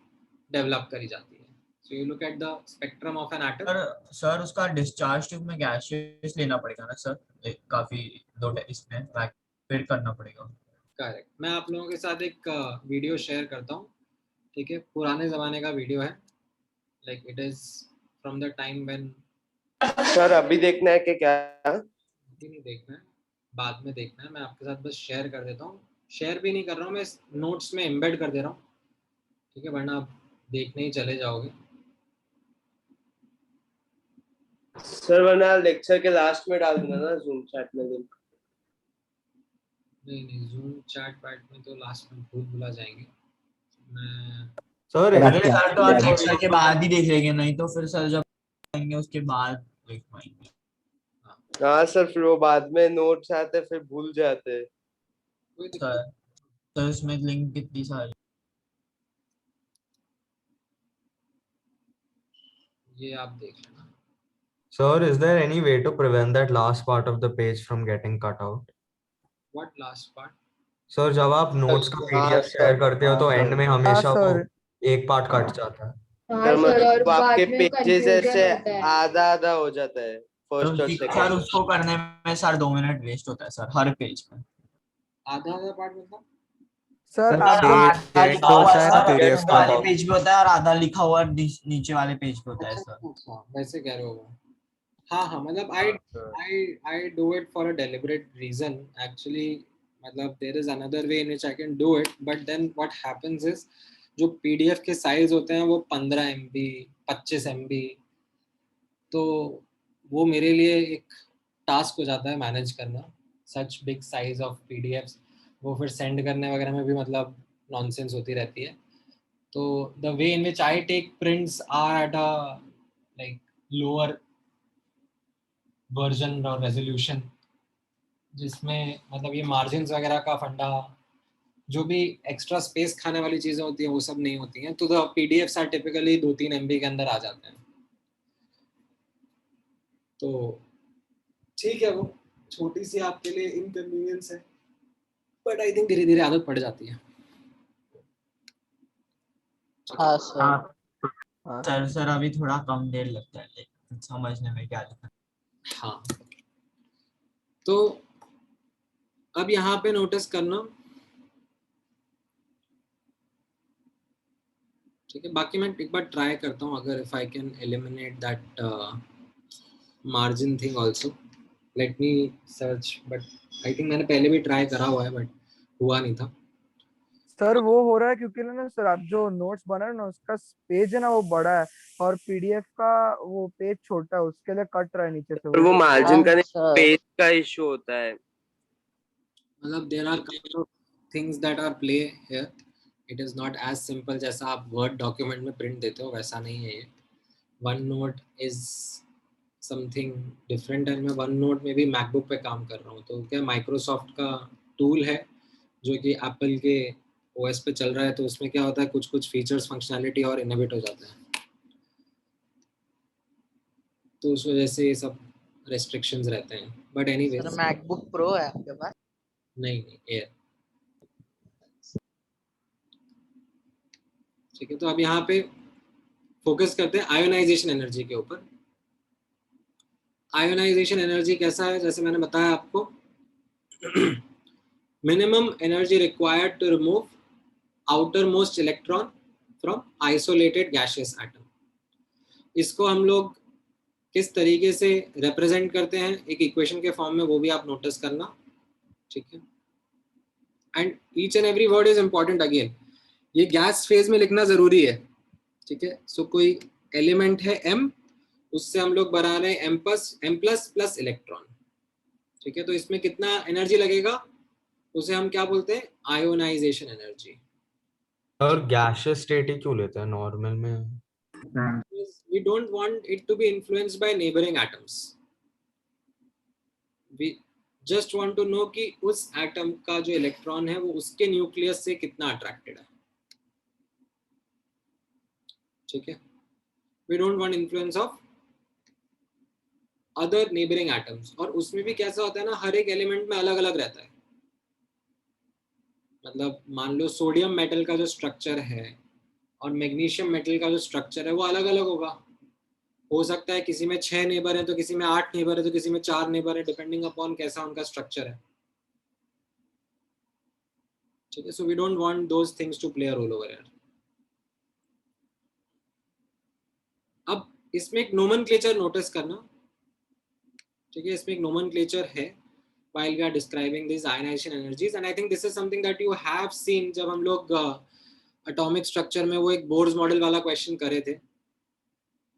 डेवलप करी जाती है। So you look at the spectrum of an atom. Sir उसका डिस्चार्ज ट्यूब में गैसियस लेना पड़ेगा ना सर, काफी दो इसमें वेट करना पड़ेगा। करेक्ट, मैं आप लोगों के साथ एक वीडियो शेयर करता हूँ। ठीक है, पुराने जमाने का वीडियो है, like it is from the time when. Sir अभी देखना है कि क्या? अभी नहीं देखना है, बाद में देखना है। मैं आपके साथ बस शेयर कर देता हूँ, शेयर भी नहीं कर रहा हूँ मैं, नोट्स में एम्बेड कर दे रहा हूँ। ठीक है, वरना आप देखने ही चले जाओगे। सर वरना लेक्चर के लास्ट में डाल दूंगा ना जूम चैट में लिंक। नहीं, जूम चैट पैट में तो लास्ट में भूला जाएंगे। मैं सर सर तो आप लेक्चर के बाद ही देख लेंगे, नहीं तो फिर सर जब आएंगे उसके बाद देख पाएंगे। हाँ सर, फिर वो बाद में नोट्स आते फिर भूल जाते। सर इसमें लिंक कितनी सारी? ये आप देख लेना। Sir, is there any way to prevent that last part of the page from getting cut out? What last part? Sir, जब आप नोट्स का हाँ, PDF शेयर करते हो तो एंड में हमेशा वो एक पार्ट कट जाता है। हाँ सर, और मतलब आपके बाद में पेजेस confusion ऐसे होता है। आधा आधा हो जाता है फर्स्ट और सर सेकंड। उसको करने में सर 2 मिनट वेस्ट होता है सर हर पेज में। आधा आधा पार्ट मतलब? सर आधा शेयर लिखा हुआ होता है ना है PDF ऊपर वाले का। पेज पे होता है और आधा लिखा हुआ नीचे वाले पेज पे होता है सर। अच्छा, वैसे कह रहे हो? हाँ, मतलब I do it for a deliberate reason actually। मतलब there is another way in which I can do it, but then what happens is जो PDF के साइज होते हैं वो 15 MB 25 MB, तो वो मेरे लिए एक टास्क हो जाता है मैनेज करना such big size of PDFs। वो फिर सेंड करने वगैरह में भी मतलब नॉनसेंस होती रहती है। तो the way in which I take prints are at a like lower version और रेजोल्यूशन, जिसमें मतलब ये मार्जिन्स वगैरह का फंडा, जो भी एक्स्ट्रा स्पेस खाने वाली चीज़ें होती हैं वो सब नहीं होती हैं। तो the PDFs are typically 2-3 MB के अंदर आ जाते हैं। तो ठीक है, वो छोटी सी आपके लिए इनकन्वीनियंस है, बट आई थिंक धीरे धीरे आदत पड़ जाती है। हाँ सर। सर अभी थोड़ा कम देर लगता है लेकिन समझने में क्या लिखा। हाँ, तो अब यहाँ पे नोटिस करना। ठीक है, बाकी मैं एक बार ट्राई करता हूँ अगर if I can eliminate that margin thing also. Let me search, but I think मैंने पहले भी ट्राई करा हुआ है बट हुआ नहीं था। सर वो हो रहा है क्योंकि ना सर आप जो नोट्स बना रहे ना उसका पेज है ना वो बड़ा है और PDF का वो पेज छोटा है, उसके लिए कट रहा है नीचे से। वो मार्जिन का नहीं, पेज का इशू होता है। मतलब there are kind of things that are play here. It is not as simple जैसा आप वर्ड डॉक्यूमेंट में प्रिंट देते हो, वैसा नहीं है ये। One note is something different है। मैं वन नोट में भी मैकबुक पे काम कर रहा हूँ, तो क्या माइक्रोसॉफ्ट का टूल है जो कि एप्पल के OS पे चल रहा है, तो उसमें क्या होता है कुछ फीचर्स फंक्शनैलिटी और इनोवेट हो जाते हैं, तो उस वजह से ये सब रेस्ट्रिक्शंस रहते हैं। But anyways, sir MacBook pro है आपके पास? नहीं एयर। ठीक है, तो अब यहाँ पे फोकस करते हैं आयोनाइजेशन एनर्जी के ऊपर। आयोनाइजेशन एनर्जी कैसा है, जैसे मैंने बताया आपको, minimum energy required to remove outermost electron from isolated gaseous atom. इसको हम लोग किस तरीके से रिप्रेजेंट करते हैं एक इक्वेशन के फॉर्म में, वो भी आप नोटिस करना, ठीक है. And each and every word is important. Again ये गैस फेज में लिखना जरूरी है, ठीक है. सो कोई एलिमेंट है m, उससे हम लोग बना रहे हैं m प्लस प्लस इलेक्ट्रॉन, ठीक है. तो इसमें कितना एनर्जी लगेगा उसे हम क्या बोलते हैं, आयोनाइजेशन एनर्जी. और गैसियस स्टेट ही क्यों लेते हैं नॉर्मल में? We don't want it to be influenced by neighboring atoms. We just want to know कि उस एटम का जो इलेक्ट्रॉन है वो उसके न्यूक्लियस से कितना अट्रैक्टेड है, ठीक है. We don't want influence of other neighboring atoms. और उसमें भी कैसा होता है ना, हर एक एलिमेंट में अलग अलग रहता है. मतलब मान लो सोडियम मेटल का जो स्ट्रक्चर है और मैग्नीशियम मेटल का जो स्ट्रक्चर है वो अलग अलग होगा. हो सकता है किसी में 6 नेबर है तो किसी में 8 नेबर है तो किसी में 4 नेबर है, डिपेंडिंग अपॉन कैसा उनका स्ट्रक्चर है, ठीक है. So we don't want those things to play a role over here. अब इसमें एक नोमेनक्लेचर नोटिस करना, ठीक है. इसमें एक नोमेनक्लेचर है while we are describing these ionization energies, and I think this is something that you have seen जब हम लोग atomic structure में वो एक बोर्स मॉडल वाला क्वेश्चन करे थे.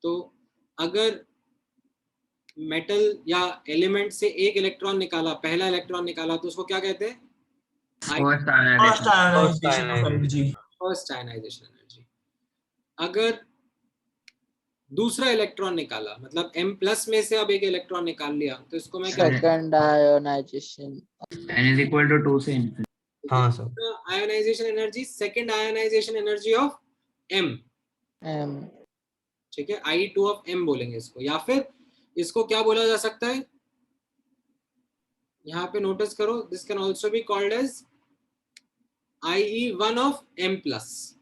तो अगर मेटल या एलिमेंट से एक इलेक्ट्रॉन निकाला, पहला इलेक्ट्रॉन निकाला, तो उसको क्या कहते हैं, first ionization of energy. First ionization energy. अगर दूसरा इलेक्ट्रॉन निकाला, मतलब m प्लस में से अब एक इलेक्ट्रॉन निकाल लिया, तो इसको मैं क्या, second ionization. n is equal to 2 से infinity. हाँ सर. Ionization energy, second ionization energy of m, ठीक है. I2 ऑफ m बोलेंगे इसको, या फिर इसको क्या बोला जा सकता है, यहाँ पे नोटिस करो, this can also be called as IE1 of m plus.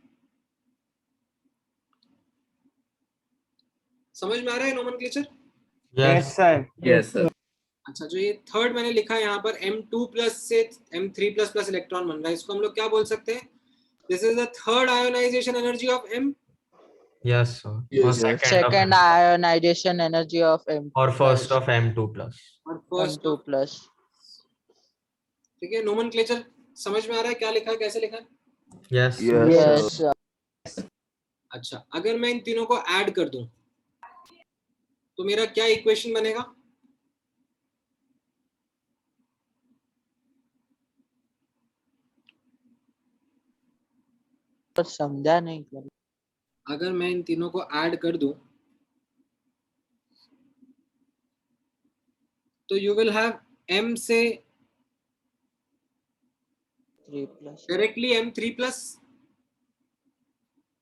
समझ में आ रहा है nomenclature? Yes sir. Yes, sir. अच्छा, जो ये थर्ड मैंने लिखा है यहाँ पर m2 प्लस से m3 प्लस प्लस इलेक्ट्रॉन बन रहा है, इसको हम लोग क्या बोल सकते हैं, this is the third ionisation energy of m. Yes sir. Or Second ionization energy of M. or first of M2 plus. और फर्स्ट M2 plus. ठीक है. नोमेनक्लेचर समझ में आ रहा है क्या लिखा है, कैसे लिखा है? Yes. Yes. अच्छा, अगर मैं इन तीनों को ऐड कर दूं तो मेरा क्या इक्वेशन बनेगा? तो समझा नहीं कर. अगर मैं इन तीनों को ऐड कर दूं तो यू विल हैव m से 3 plus. डायरेक्टली m3 प्लस,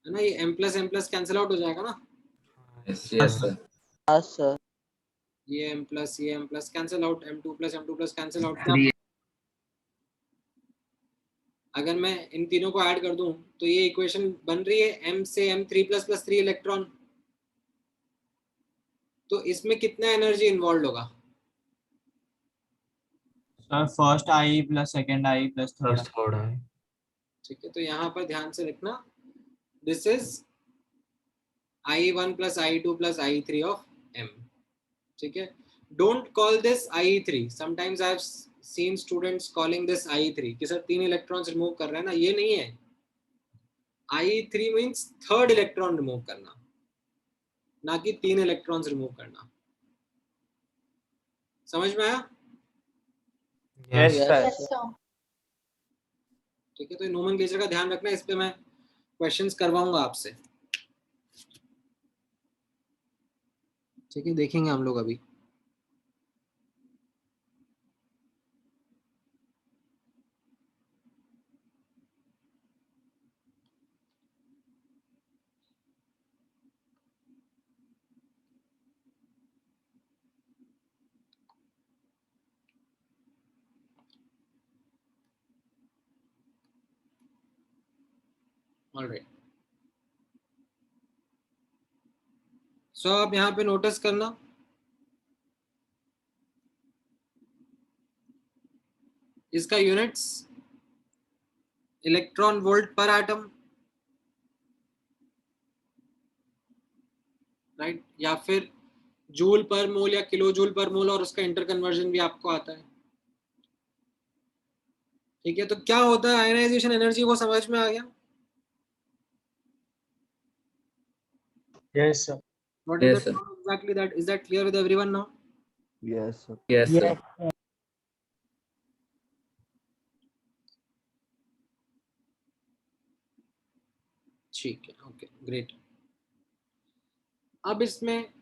है ना. ये m प्लस कैंसिल आउट हो जाएगा ना. Yes, sir. हाँ सर. ये m plus cancel out, m2 plus cancel out. अगर मैं इन तीनों को ऐड कर दूं तो ये इक्वेशन बन रही है m से m3 प्लस 3 इलेक्ट्रॉन. तो इसमें कितना एनर्जी इन्वॉल्व होगा? First I plus second I plus third. Third eye. ठीक है. तो यहाँ पर ध्यान से लिखना, this is I1 plus I2 plus I3 of m, ठीक है. Don't call this I3. Sometimes I have seen students calling this I3 कि सर 3 इलेक्ट्रॉन्स रिमूव कर रहे हैं ना. ये नहीं है. I3 means third electron remove करना, ना कि 3 इलेक्ट्रॉन्स रिमूव करना. समझ में आया? Yes. Yes, sir. ठीक है. तो नोमेनक्लेचर का ध्यान रखना, इस पे मैं क्वेश्चंस करवाऊंगा आपसे, ठीक है. देखेंगे हम लोग अभी. ऑलराइट. सो आप यहाँ पे नोटिस करना, इसका यूनिट्स इलेक्ट्रॉन वोल्ट पर एटम, राइट, या फिर जूल पर मोल या किलो जूल पर मोल, और उसका इंटर कन्वर्जन भी आपको आता है। ठीक है, तो क्या होता है आयनाइजेशन एनर्जी, वो समझ में आ गया? Yes, sir. What is the term exactly that is that clear with everyone now? Yes, sir. Yes, sir. ठीक है, ओके ग्रेट। अब इसमें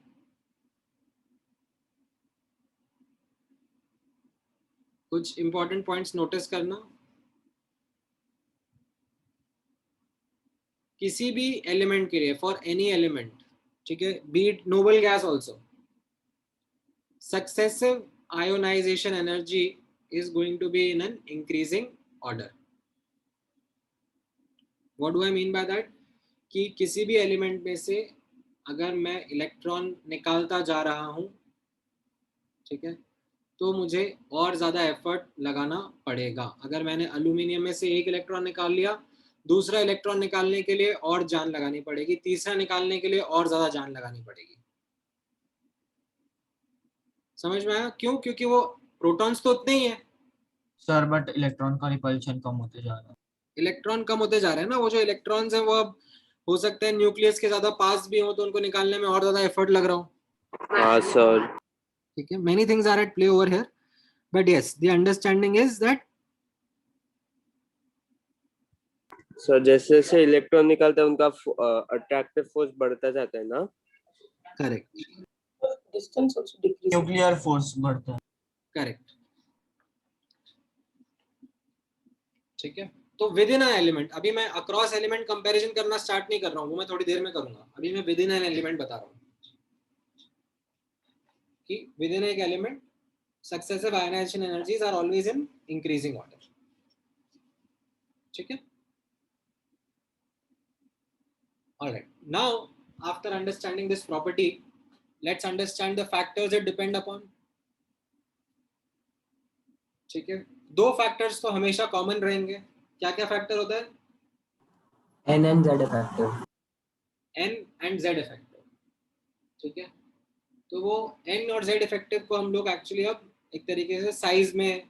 कुछ इंपॉर्टेंट पॉइंट्स नोटिस करना। किसी भी एलिमेंट के लिए, फॉर एनी एलिमेंट, ठीक है, B it noble gas also, successive ionization energy is going to be in an increasing order. What do I mean by that? कि किसी भी एलिमेंट में से अगर मैं इलेक्ट्रॉन निकालता जा रहा हूं, ठीक है, तो मुझे और ज़्यादा एफर्ट लगाना पड़ेगा। अगर मैंने एल्यूमिनियम में से एक इलेक्ट्रॉन निकाल लिया, दूसरा इलेक्ट्रॉन निकालने के लिए और जान लगानी पड़ेगी, तीसरा निकालने के लिए और ज़्यादा जान लगानी पड़ेगी। समझ में आया? क्यों? क्योंकि वो प्रोटॉन्स तो उतने ही है सर, बट इलेक्ट्रॉन का रिपल्शन कम होते जा रहा है। इलेक्ट्रॉन कम होते जा रहे हैं ना, वो जो इलेक्ट्रॉन्स हैं वो अब हो सकता है न्यूक्लियस के ज्यादा पास भी हो, तो उनको निकालने में और ज्यादा एफर्ट लग रहा हो। हाँ सर। ठीक है, many things are at play over here, but yes the understanding is that sir जैसे जैसे इलेक्ट्रॉन निकालते हैं उनका अट्रैक्टिव फोर्स बढ़ता जाता है ना? Correct, Distance also decreases. Nuclear force बढ़ता है। करेक्ट। ठीक है, तो विद इन एन एलिमेंट, अभी मैं अक्रॉस एलिमेंट कंपैरिजन करना स्टार्ट नहीं कर रहा हूँ, वो मैं थोड़ी देर में करूंगा। अभी मैं विद इन एन एलिमेंट बता रहा हूँ कि विद इन एक element successive ionization energies are always in increasing order. ठीक है, all right, now after understanding this property, let's understand the factors it depend upon. ठीक है, दो फैक्टर्स तो हमेशा कॉमन रहेंगे। क्या क्या फैक्टर होता है? N and Z factor. N and Z effective. ठीक है, तो वो N और Z इफेक्टिव को हम लोग एक्चुअली अब एक तरीके से साइज में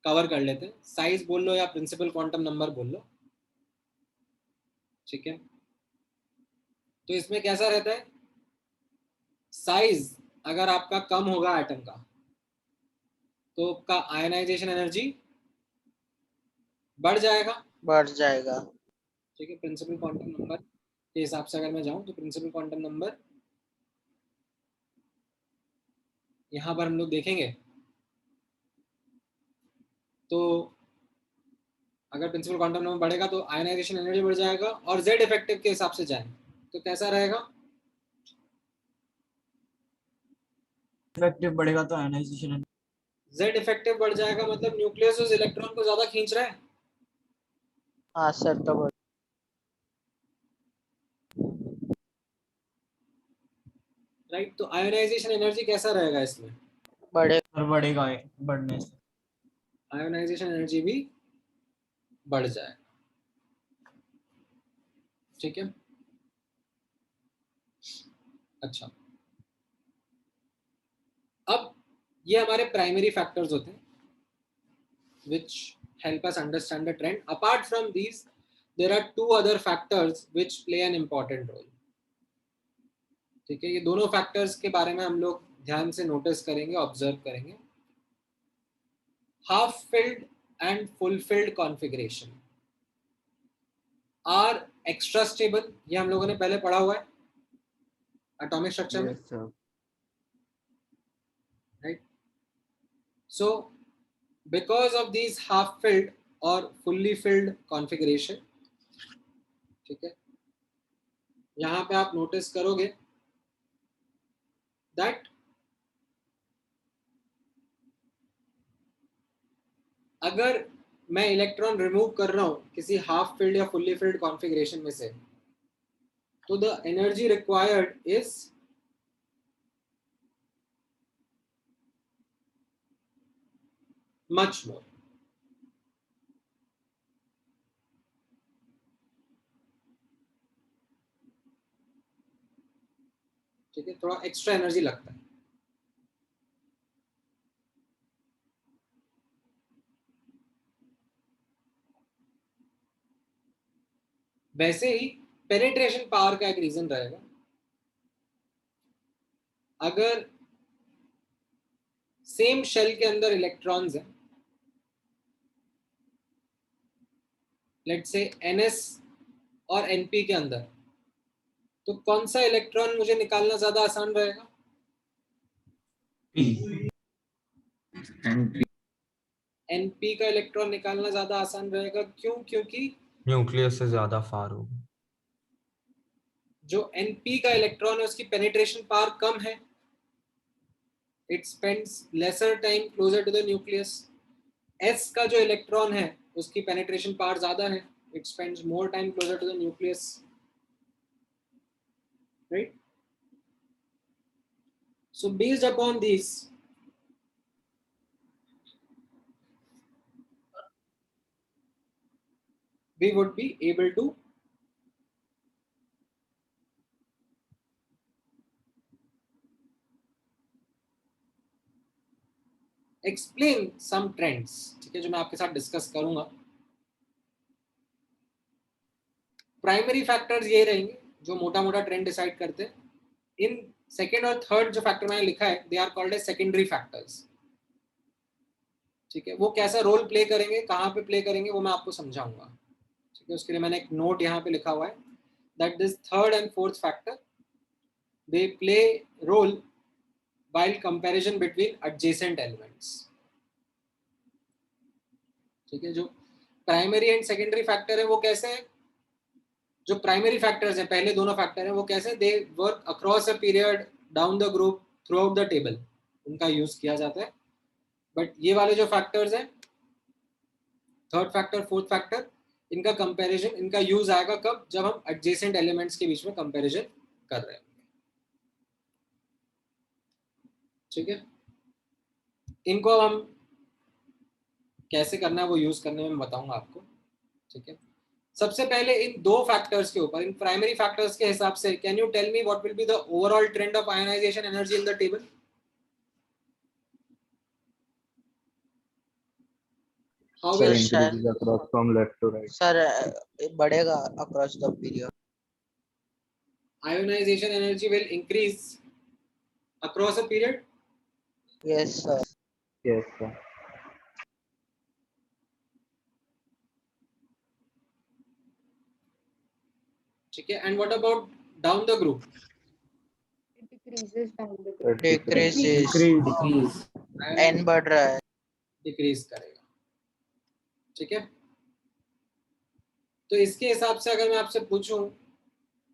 कवर कर लेते हैं। साइज बोल लो या प्रिंसिपल क्वांटम नंबर बोल लो। ठीक है, तो इसमें कैसा रहता है, साइज अगर आपका कम होगा एटम का, तो आपका आयनाइजेशन एनर्जी बढ़ जाएगा। बढ़ जाएगा। ठीक है, प्रिंसिपल क्वांटम नंबर के हिसाब से अगर मैं जाऊं तो प्रिंसिपल क्वांटम नंबर यहां पर हम लोग देखेंगे, तो अगर प्रिंसिपल क्वांटम नंबर बढ़ेगा तो आयनाइजेशन एनर्जी बढ़ जाएगा, और Z इफेक्टिव के हिसाब से जाए तो कैसा रहेगा? इफेक्टिव बढ़ेगा तो आयनाइजेशन। Z इफेक्टिव बढ़ जाएगा मतलब न्यूक्लियस उस इलेक्ट्रॉन को ज्यादा खींच रहा है। हाँ सर, तो राइट, तो आयनाइजेशन एनर्जी कैसा रहेगा इसमें? बढ़ेगा बढ़ने से। आयनाइजेशन एनर्जी भी बढ़ जाएगा। ठीक है, अच्छा, अब ये हमारे प्राइमरी फैक्टर्स होते हैं which help us understand the trend. Apart from these, there are two other factors which play an important role. ठीक है, ये दोनों फैक्टर्स के बारे में हम लोग ध्यान से नोटिस करेंगे, ऑब्जर्व करेंगे। Half filled and full filled configuration are extra stable, ये हम लोगों ने पहले पढ़ा हुआ है एटॉमिक स्ट्रक्चर में, right. So because of these half filled or fully filled configuration, ठीक है, यहां पे आप नोटिस करोगे that अगर मैं इलेक्ट्रॉन रिमूव कर रहा हूं किसी हाफ फिल्ड या फुल्ली फिल्ड कॉन्फ़िगरेशन में से, तो the energy required is much more. ठीक है, थोड़ा एक्स्ट्रा एनर्जी लगता है। वैसे ही पेनिट्रेशन पावर का एक रीजन रहेगा, अगर सेम शेल के अंदर इलेक्ट्रॉन्स हैं, लेट्स से NS और NP के अंदर, तो कौन सा इलेक्ट्रॉन मुझे निकालना ज्यादा आसान रहेगा? NP का इलेक्ट्रॉन निकालना ज्यादा आसान रहेगा। क्यों? क्योंकि न्यूक्लियस से ज्यादा फार होगा। जो NP का इलेक्ट्रॉन है उसकी पेनिट्रेशन पावर कम है, it spends lesser time closer to the nucleus. S का जो इलेक्ट्रॉन है उसकी पेनिट्रेशन पावर ज्यादा है, it spends more time closer to the nucleus, right? So based upon these, we would be able to explain some trends, ठीक है, जो मैं आपके साथ डिस्कस करूंगा। प्राइमरी फैक्टर्स ये रहेंगे जो मोटा मोटा ट्रेंड डिसाइड करते हैं। इन सेकेंड और थर्ड जो फैक्टर मैंने लिखा है, they are called as secondary factors, ठीक है। वो कैसा रोल प्ले करेंगे, कहाँ पे प्ले करेंगे, वो मैं आपको समझाऊंगा, ठीक है। उसके लिए मैंने एक नोट यहाँ पे लिखा हुआ है that this third and fourth factor they play role while comparison between adjacent elements, ठीक है। जो प्राइमरी एंड सेकेंडरी फैक्टर है वो कैसे हैं? जो प्राइमरी फैक्टर्स हैं, पहले दोनों फैक्टर हैं, वो कैसे? They work across a period, down the group, through out the table, उनका यूज किया जाता है। बट ये वाले जो फैक्टर्स हैं, थर्ड फैक्टर, फोर्थ फैक्टर, इनका कंपैरिजन, इनका यूज आएगा कब? जब हम एडजेसेंट एलिमेंट्स के बीच में कंपैरिजन कर रहे हैं, ठीक है। इनको अब हम कैसे करना है वो यूज करने में मैं बताऊंगा आपको, ठीक है। सबसे पहले इन दो फैक्टर्स के ऊपर, इन प्राइमरी फैक्टर्स के हिसाब से, can you tell me what will be the overall trend of ionization energy in the table? How will across from left to right. Sir बढ़ेगा across the period. ionization energy will increase across a period? Yes sir. Yes sir. ठीक है। And what about down the group? It decreases down the group. Decrease. N बढ़ रहा है. Decrease करेगा, ठीक है। तो इसके हिसाब से अगर मैं आपसे पूछूं,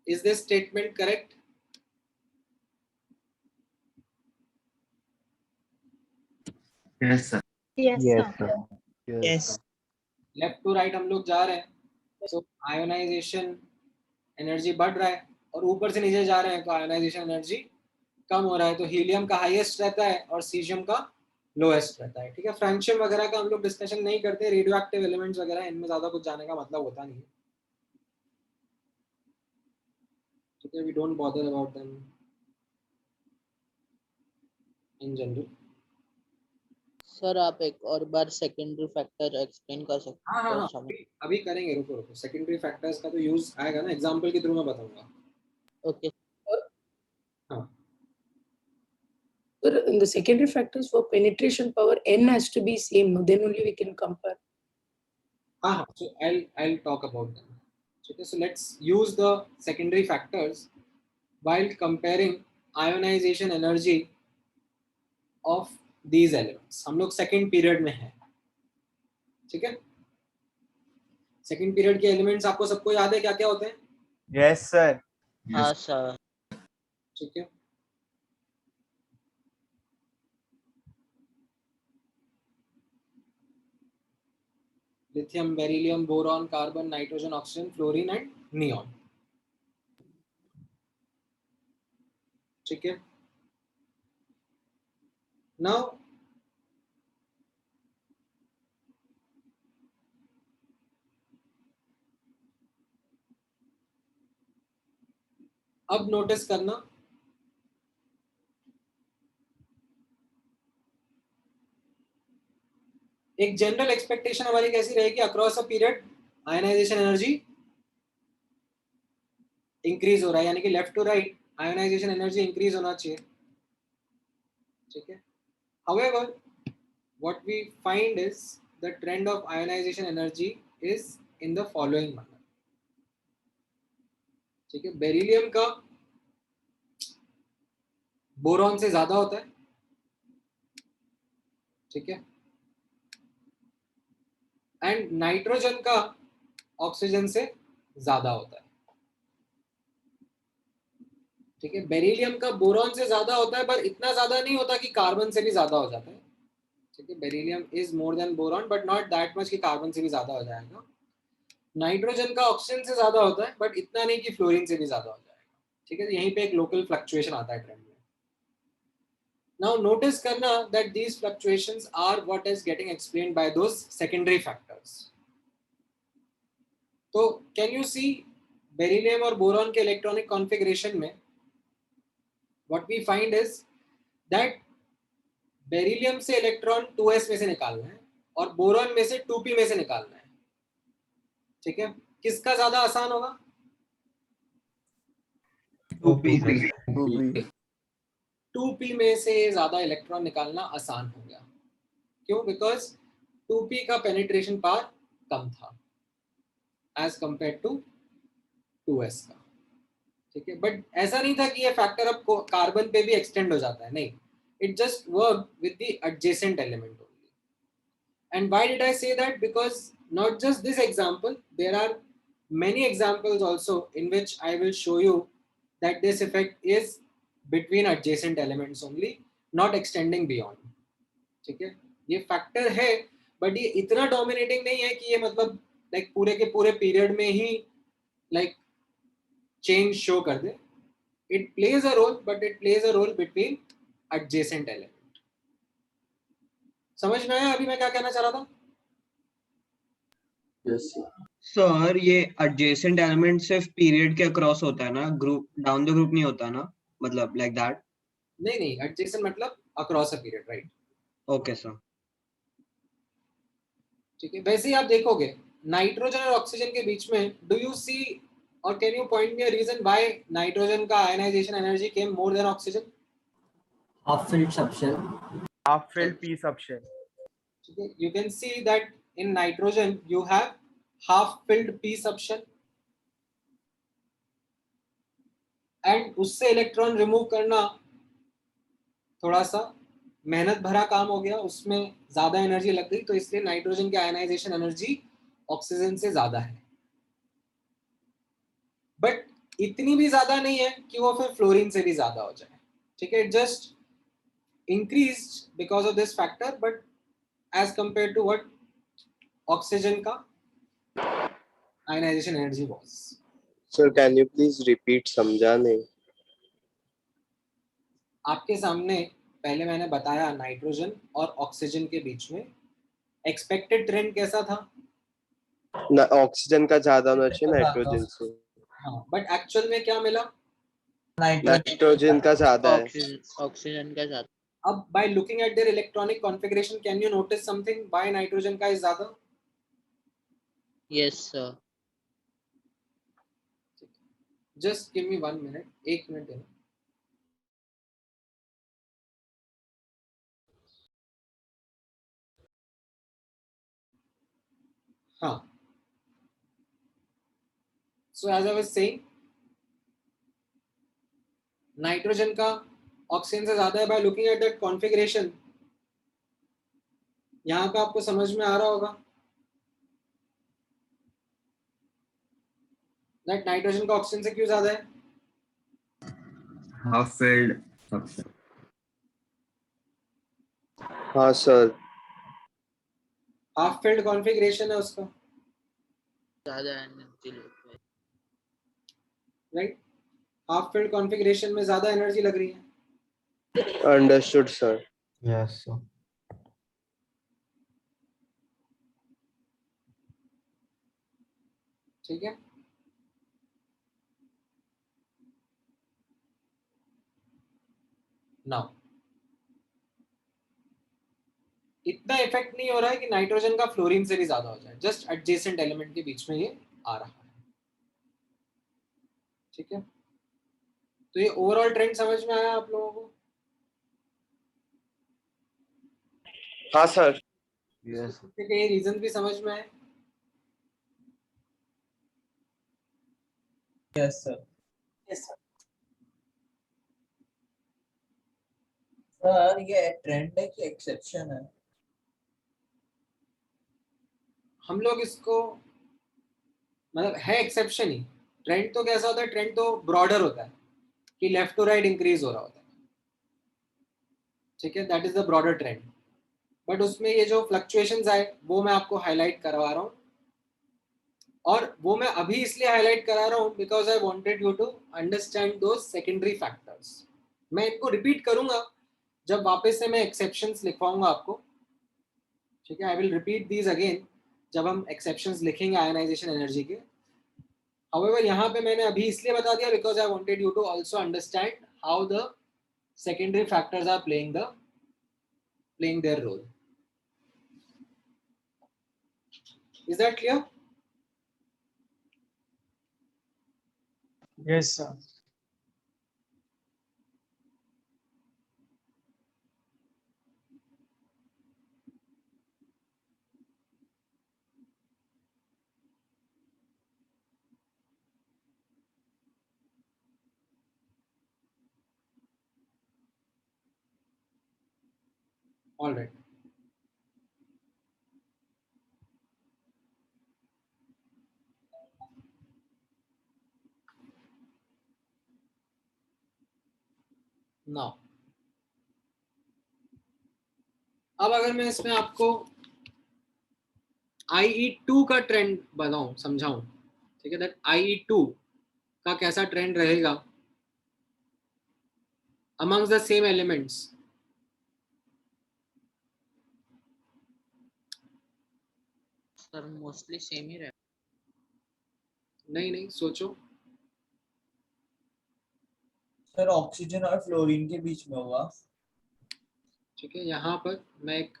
is this statement correct? Yes sir. Yes, Yes sir. sir. Yes. Left to right हम लोग जा रहे हैं, तो आयोनाइजेशन एनर्जी बढ़ रहा है, और ऊपर से नीचे जा रहे हैं तो आयोनाइजेशन एनर्जी कम हो रहा है। तो हीलियम का हाईएस्ट रहता है और सीजियम का लोएस्ट रहता है, ठीक है। फ्रैंक्शियम वगैरह का हम लोग डिस्कशन नहीं करते, रेडियो एक्टिव एलिमेंट्स वगैरह, इनमें ज्यादा कुछ जाने का मतलब होता नहीं है, ठीक है। We don't bother about them in general. Sir आप एक और बार सेकेंडरी फैक्टर एक्सप्लेन कर सकते हाँ हाँ हो? हाँ, अभी करेंगे, रुको रुको। सेकेंडरी फैक्टर्स का तो यूज आएगा ना, एग्जांपल के थ्रू मैं बताऊंगा। ओके. हाँ, Sir, in the secondary factors for penetration power, N has to be same. No? Then only we can compare. हाँ हाँ, so I'll talk about them. Okay, so let's use the secondary factors while comparing ionization energy of these elements. हम लोग second period में हैं, ठीक है। Second period के elements आपको सबको याद है क्या क्या होते हैं? Yes sir. हाँ सर. ठीक है। Lithium, beryllium, boron, carbon, nitrogen, oxygen, fluorine and neon, ठीक है। नाउ अब नोटिस करना एक जनरल एक्सपेक्टेशन हमारी कैसी रहेगी, across a period ionization energy increase हो रहा है, यानी कि left to right ionization energy increase होना चाहिए, ठीक है। However, what we find is the trend of ionization energy is in the following manner, ठीक है। बेरिलियम का बोरॉन से ज्यादा होता है, ठीक है, एंड नाइट्रोजन का ऑक्सीजन से ज्यादा होता है, ठीक है। बेरिलियम का बोरॉन से ज्यादा होता है, पर इतना ज्यादा नहीं होता कि कार्बन से भी ज्यादा हो जाता है, ठीक है। Beryllium is more then boron but not that much कि कार्बन से भी ज्यादा हो जाएगा। नाइट्रोजन का ऑक्सीजन से ज्यादा होता है, बट इतना नहीं कि फ्लोरीन से भी ज्यादा हो जाएगा, ठीक है। यहीं पे एक लोकल फ्लक्चुएशन आता है ट्रेंड में। नाउ नोटिस करना that these fluctuations are what is getting explained by those secondary factors. तो कैन यू सी बेरिलियम और बोरॉन के इलेक्ट्रॉनिक कॉन्फ़िगरेशन में what we find is that beryllium से इलेक्ट्रॉन 2s में से निकालना है और बोरॉन में से 2p में से निकालना है, ठीक है। किसका ज्यादा आसान होगा? 2p में से ज्यादा इलेक्ट्रॉन निकालना आसान हो गया। क्यों? बिकॉज 2p का पेनिट्रेशन पावर कम था एज कंपेयर टू 2s का, ठीक है। बट ऐसा नहीं था कि ये फैक्टर अब कार्बन पे भी एक्सटेंड हो जाता है, नहीं, it just worked with the adjacent element only. And why did I say that? Because not just this example, there are many examples also in which I will show you that this effect is between adjacent elements only, not extending beyond, ठीक है। ये factor है but ये इतना dominating नहीं है कि ये मतलब लाइक पूरे के पूरे पीरियड में ही लाइक चेंज शो कर दे। It plays a role, but it plays a role between adjacent element। समझ में आया अभी मैं क्या कहना चाह रहा था? सर ये adjacent element सिर्फ पीरियड के अक्रॉस होता है ना, ग्रुप डाउन द ग्रुप नहीं होता ना, मतलब लाइक दैट? नहीं नहीं, adjacent मतलब across a period, right? Okay sir, ठीक है। वैसे ही आप देखोगे नाइट्रोजन और ऑक्सीजन के बीच में, डू यू सी और can you point me a reason why nitrogen का ionisation energy came more than oxygen? half filled subshell. half filled p subshell. ठीक है, you can see that in nitrogen you have half filled p subshell and उससे electron remove करना थोड़ा सा मेहनत भरा काम हो गया, उसमें ज्यादा एनर्जी लग गई, तो इसलिए नाइट्रोजन की आयनाइजेशन एनर्जी ऑक्सीजन से ज्यादा है, बट इतनी भी ज्यादा नहीं है कि वो फिर फ्लोरीन से भी ज्यादा हो जाए, ठीक है। It just increased because of this factor, but as compare to what oxygen का ionisation energy was. Sir can you please repeat, समझा नहीं। आपके सामने पहले मैंने बताया नाइट्रोजन और ऑक्सीजन के बीच में एक्सपेक्टेड ट्रेंड कैसा था, ना ऑक्सीजन का ज्यादा होना चाहिए नाइट्रोजन से। हाँ, बट एक्चुअल में क्या मिला? नाइट्रोजन का ज्यादा है। ऑक्सीजन का ज्यादा। अब by looking at their electronic configuration can you notice something why nitrogen का इज ज्यादा? Yes sir. Just give me 1 minute, 1 minute देना। हाँ, so as I was saying nitrogen का ऑक्सीजन से ज्यादा है by looking at that configuration. यहाँ पे आपको समझ में आ रहा होगा दैट नाइट्रोजन का ऑक्सीजन से क्यों ज्यादा है? half filled subshell. हाँ सर, हाफ फील्ड कॉन्फ़िगरेशन है उसका, ज्यादा एनर्जी लेते हैं। राइट? हाफ फील्ड कॉन्फ़िगरेशन में ज्यादा एनर्जी लग रही है। Understood sir. Yes, sir. ठीक है, नाउ इतना इफेक्ट नहीं हो रहा है कि नाइट्रोजन का फ्लोरीन से भी ज्यादा हो जाए, जस्ट एडजेसेंट एलिमेंट के बीच में ये आ रहा है। ठीक है, तो ये ओवरऑल ट्रेंड समझ में आया आप लोगों को? हाँ सर। Yes. ठीक है, ये रीजन भी समझ में आए? Yes sir. Yes sir. Sir ये ट्रेंड है कि एक्सेप्शन है? हम लोग इसको मतलब है एक्सेप्शन ही। ट्रेंड तो कैसा होता है, ट्रेंड तो ब्रॉडर होता है कि लेफ्ट टू राइट इंक्रीज हो रहा होता है। ठीक है, that is the broader trend. But उसमें ये जो फ्लक्चुएशंस आए वो मैं आपको हाईलाइट करवा रहा हूँ, और वो मैं अभी इसलिए हाईलाइट करा रहा हूँ because I wanted you to understand those secondary factors. मैं इनको रिपीट करूंगा जब वापस से मैं एक्सेप्शंस लिखवाऊंगा आपको। ठीक है, I will repeat these again जब हम एक्सेप्शंस लिखेंगे आयनाइजेशन एनर्जी के। However, यहाँ पे मैंने अभी इसलिए बता दिया because I wanted you to also understand how the secondary factors are playing their role. Is that clear? Yes, sir. All right. Now, अब अगर मैं इसमें आपको IE2 का ट्रेंड बताऊं, समझाऊं, ठीक है, दैट IE2 का कैसा ट्रेंड रहेगा amongst the same elements. Sir mostly same ही रहे। नहीं सोचो। सर ऑक्सीजन और फ्लोरीन के बीच में होगा। ठीक है, यहाँ पर मैं एक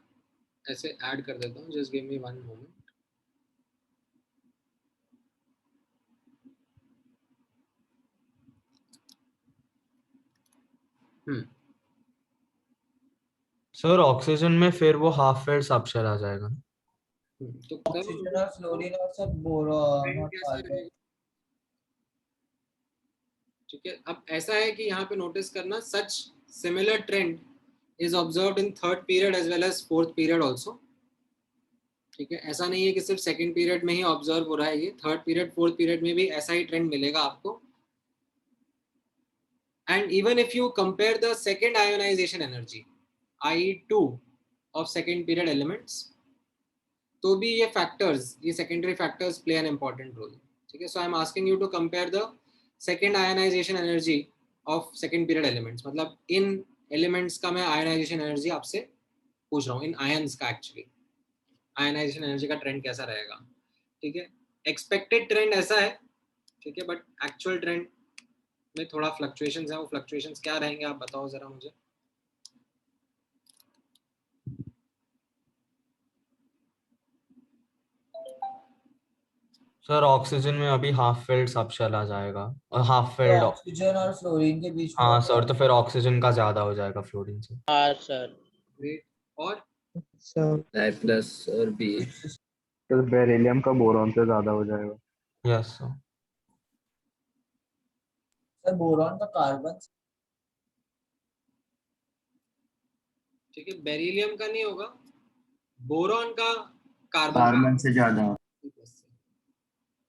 ऐसे ऐड कर देता हूँ, जस्ट गिव मी वन मोमेंट। सर ऑक्सीजन में फिर वो हाफ फेड सबशेल आ जाएगा। तो ऑक्सीजन और फ्लोरीन और सब बोरॉन ट्रेंड और कैसा कार्बन। रहेगा? ठीक है, अब ऐसा है कि यहाँ पे नोटिस करना, such similar trend is observed in third period as well as fourth period also. ठीक है, ऐसा नहीं है कि सिर्फ सेकंड पीरियड में ही ऑब्जर्व हो रहा है, ये थर्ड पीरियड फोर्थ पीरियड में भी ऐसा ही ट्रेंड मिलेगा आपको। And even if you compare the second ionisation energy IE2 of second period elements, तो भी ये फैक्टर्स, ये secondary factors play an important role. ठीक है, so I am asking you to compare the second ionisation energy of second period elements, मतलब इन elements का मैं आयोनाइजेशन एनर्जी आपसे पूछ रहा हूँ, इन आयंस का एक्चुअली आयनाइजेशन एनर्जी का ट्रेंड कैसा रहेगा। ठीक है, एक्सपेक्टेड ट्रेंड ऐसा है, ठीक है, बट एक्चुअल ट्रेंड में थोड़ा फ्लक्चुएशंस है। वो फ्लक्चुएशंस क्या रहेंगे आप बताओ जरा मुझे। सर ऑक्सीजन में अभी हाफ फेल्ड सबशेल आ जाएगा, और हाफ तो फेल्ड। ऑक्सीजन और फ्लोरीन के बीच में हाँ होगा। सर, तो फिर ऑक्सीजन का ज्यादा हो जाएगा फ्लोरीन से। हाँ सर। ग्रेट। और I plus और B। तो बेरिलियम का बोरॉन से ज्यादा हो जाएगा। Yes sir. सर बोरॉन का कार्बन। ठीक है, बेरिलियम का नहीं होगा, बोरॉन का कार्बन से ज्यादा।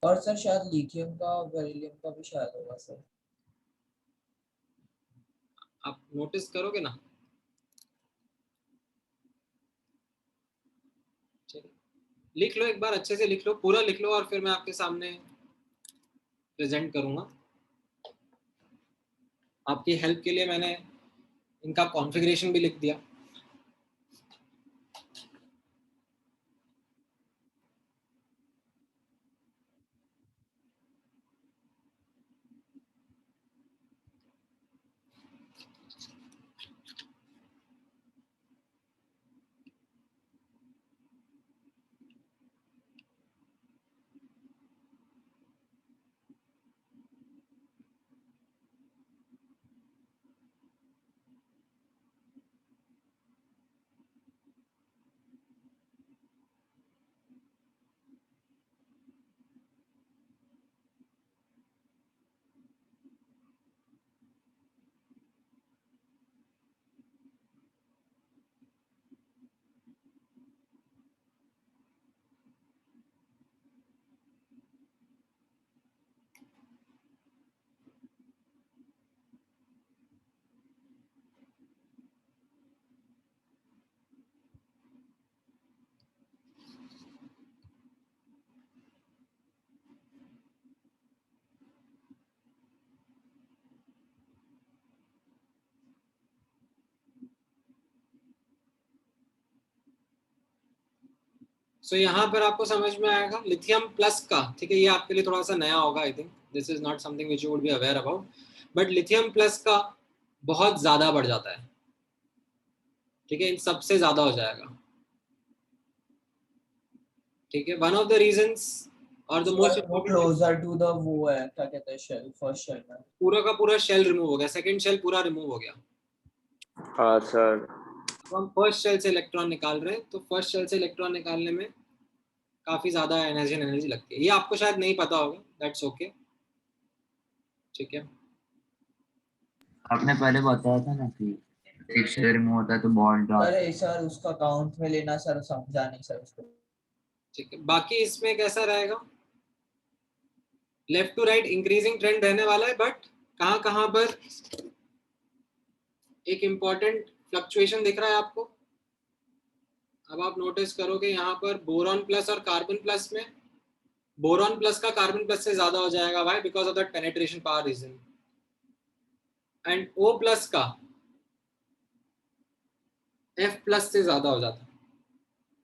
और सर शायद लिथियम का और बेरिलियम का भी शायद होगा सर। आप नोटिस करोगे ना। चलिए, लिख लो, एक बार अच्छे से लिख लो, पूरा लिख लो, और फिर मैं आपके सामने प्रेजेंट करूंगा। आपकी हेल्प के लिए मैंने इनका कॉन्फ़िगरेशन भी लिख दिया। सो यहाँ पर आपको समझ में आएगा लिथियम प्लस का, ठीक है, ये आपके लिए थोड़ा सा नया होगा, I think this is not something which you would be aware about, but lithium plus का बहुत ज्यादा बढ़ जाता है, ठीक है, इन सबसे ज्यादा हो जाएगा, ठीक है। वन ऑफ द रीजंस और द मोस्ट वो क्लोजर टू द वो है, क्या कहते हैं, शेल, फर्स्ट शेल में पूरा का पूरा शेल रिमूव हो गया, सेकंड शेल पूरा रिमूव हो गया। हाँ सर। तो हम फर्स्ट शेल से इलेक्ट्रॉन निकाल रहे हैं, तो फर्स्ट शेल से इलेक्ट्रॉन निकालने में काफी ज्यादा एनर्जी लगती है, ये आपको शायद नहीं पता होगा, दैट्स ओके, ठीक है। आपने पहले बताया था ना कि एक शेयर में होता है तो बॉन्ड। अरे सर उसका काउंट में लेना सर, समझा नहीं सर उसको। ठीक है, बाकी इसमें कैसा रहेगा, left to right increasing trend रहने वाला है, बट कहाँ कहाँ पर एक इंपॉर्टेंट फ्लक्चुएशन दिख रहा है आपको। अब आप नोटिस करोगे यहाँ पर बोरॉन प्लस और कार्बन प्लस में, बोरॉन प्लस का कार्बन प्लस से ज्यादा हो जाएगा, why? Because of that penetration power reason. And O plus का F प्लस से ज्यादा हो जाता है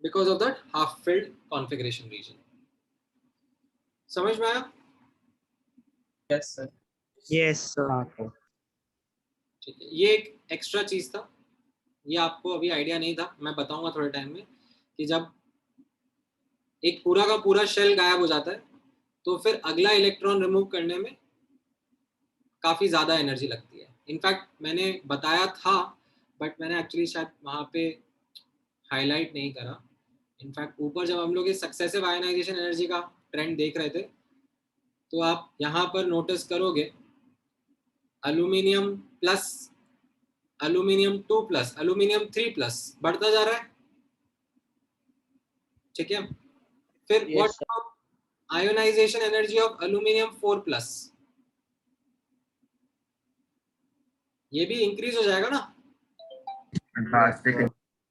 because of that half filled configuration reason. समझ में आया? Yes sir. Yes sir. ठीक है, ये एक एक्स्ट्रा चीज था, ये आपको अभी आइडिया नहीं था, मैं बताऊंगा थोड़े टाइम में कि जब एक पूरा का पूरा शेल गायब हो जाता है तो फिर अगला इलेक्ट्रॉन रिमूव करने में काफी ज्यादा एनर्जी लगती है। इनफैक्ट मैंने बताया था, बट मैंने एक्चुअली शायद वहां पे हाईलाइट नहीं करा। इनफैक्ट ऊपर जब हम लोग इस सक्सेसिव आयनाइजेशन एनर्जी का ट्रेंड देख रहे थे तो आप यहाँ पर नोटिस करोगे aluminium plus, aluminium 2 plus, aluminium 3 plus बढ़ता जा रहा है, ठीक है। फिर what ionisation energy of aluminium 4 plus, ये भी इंक्रीज हो जाएगा ना।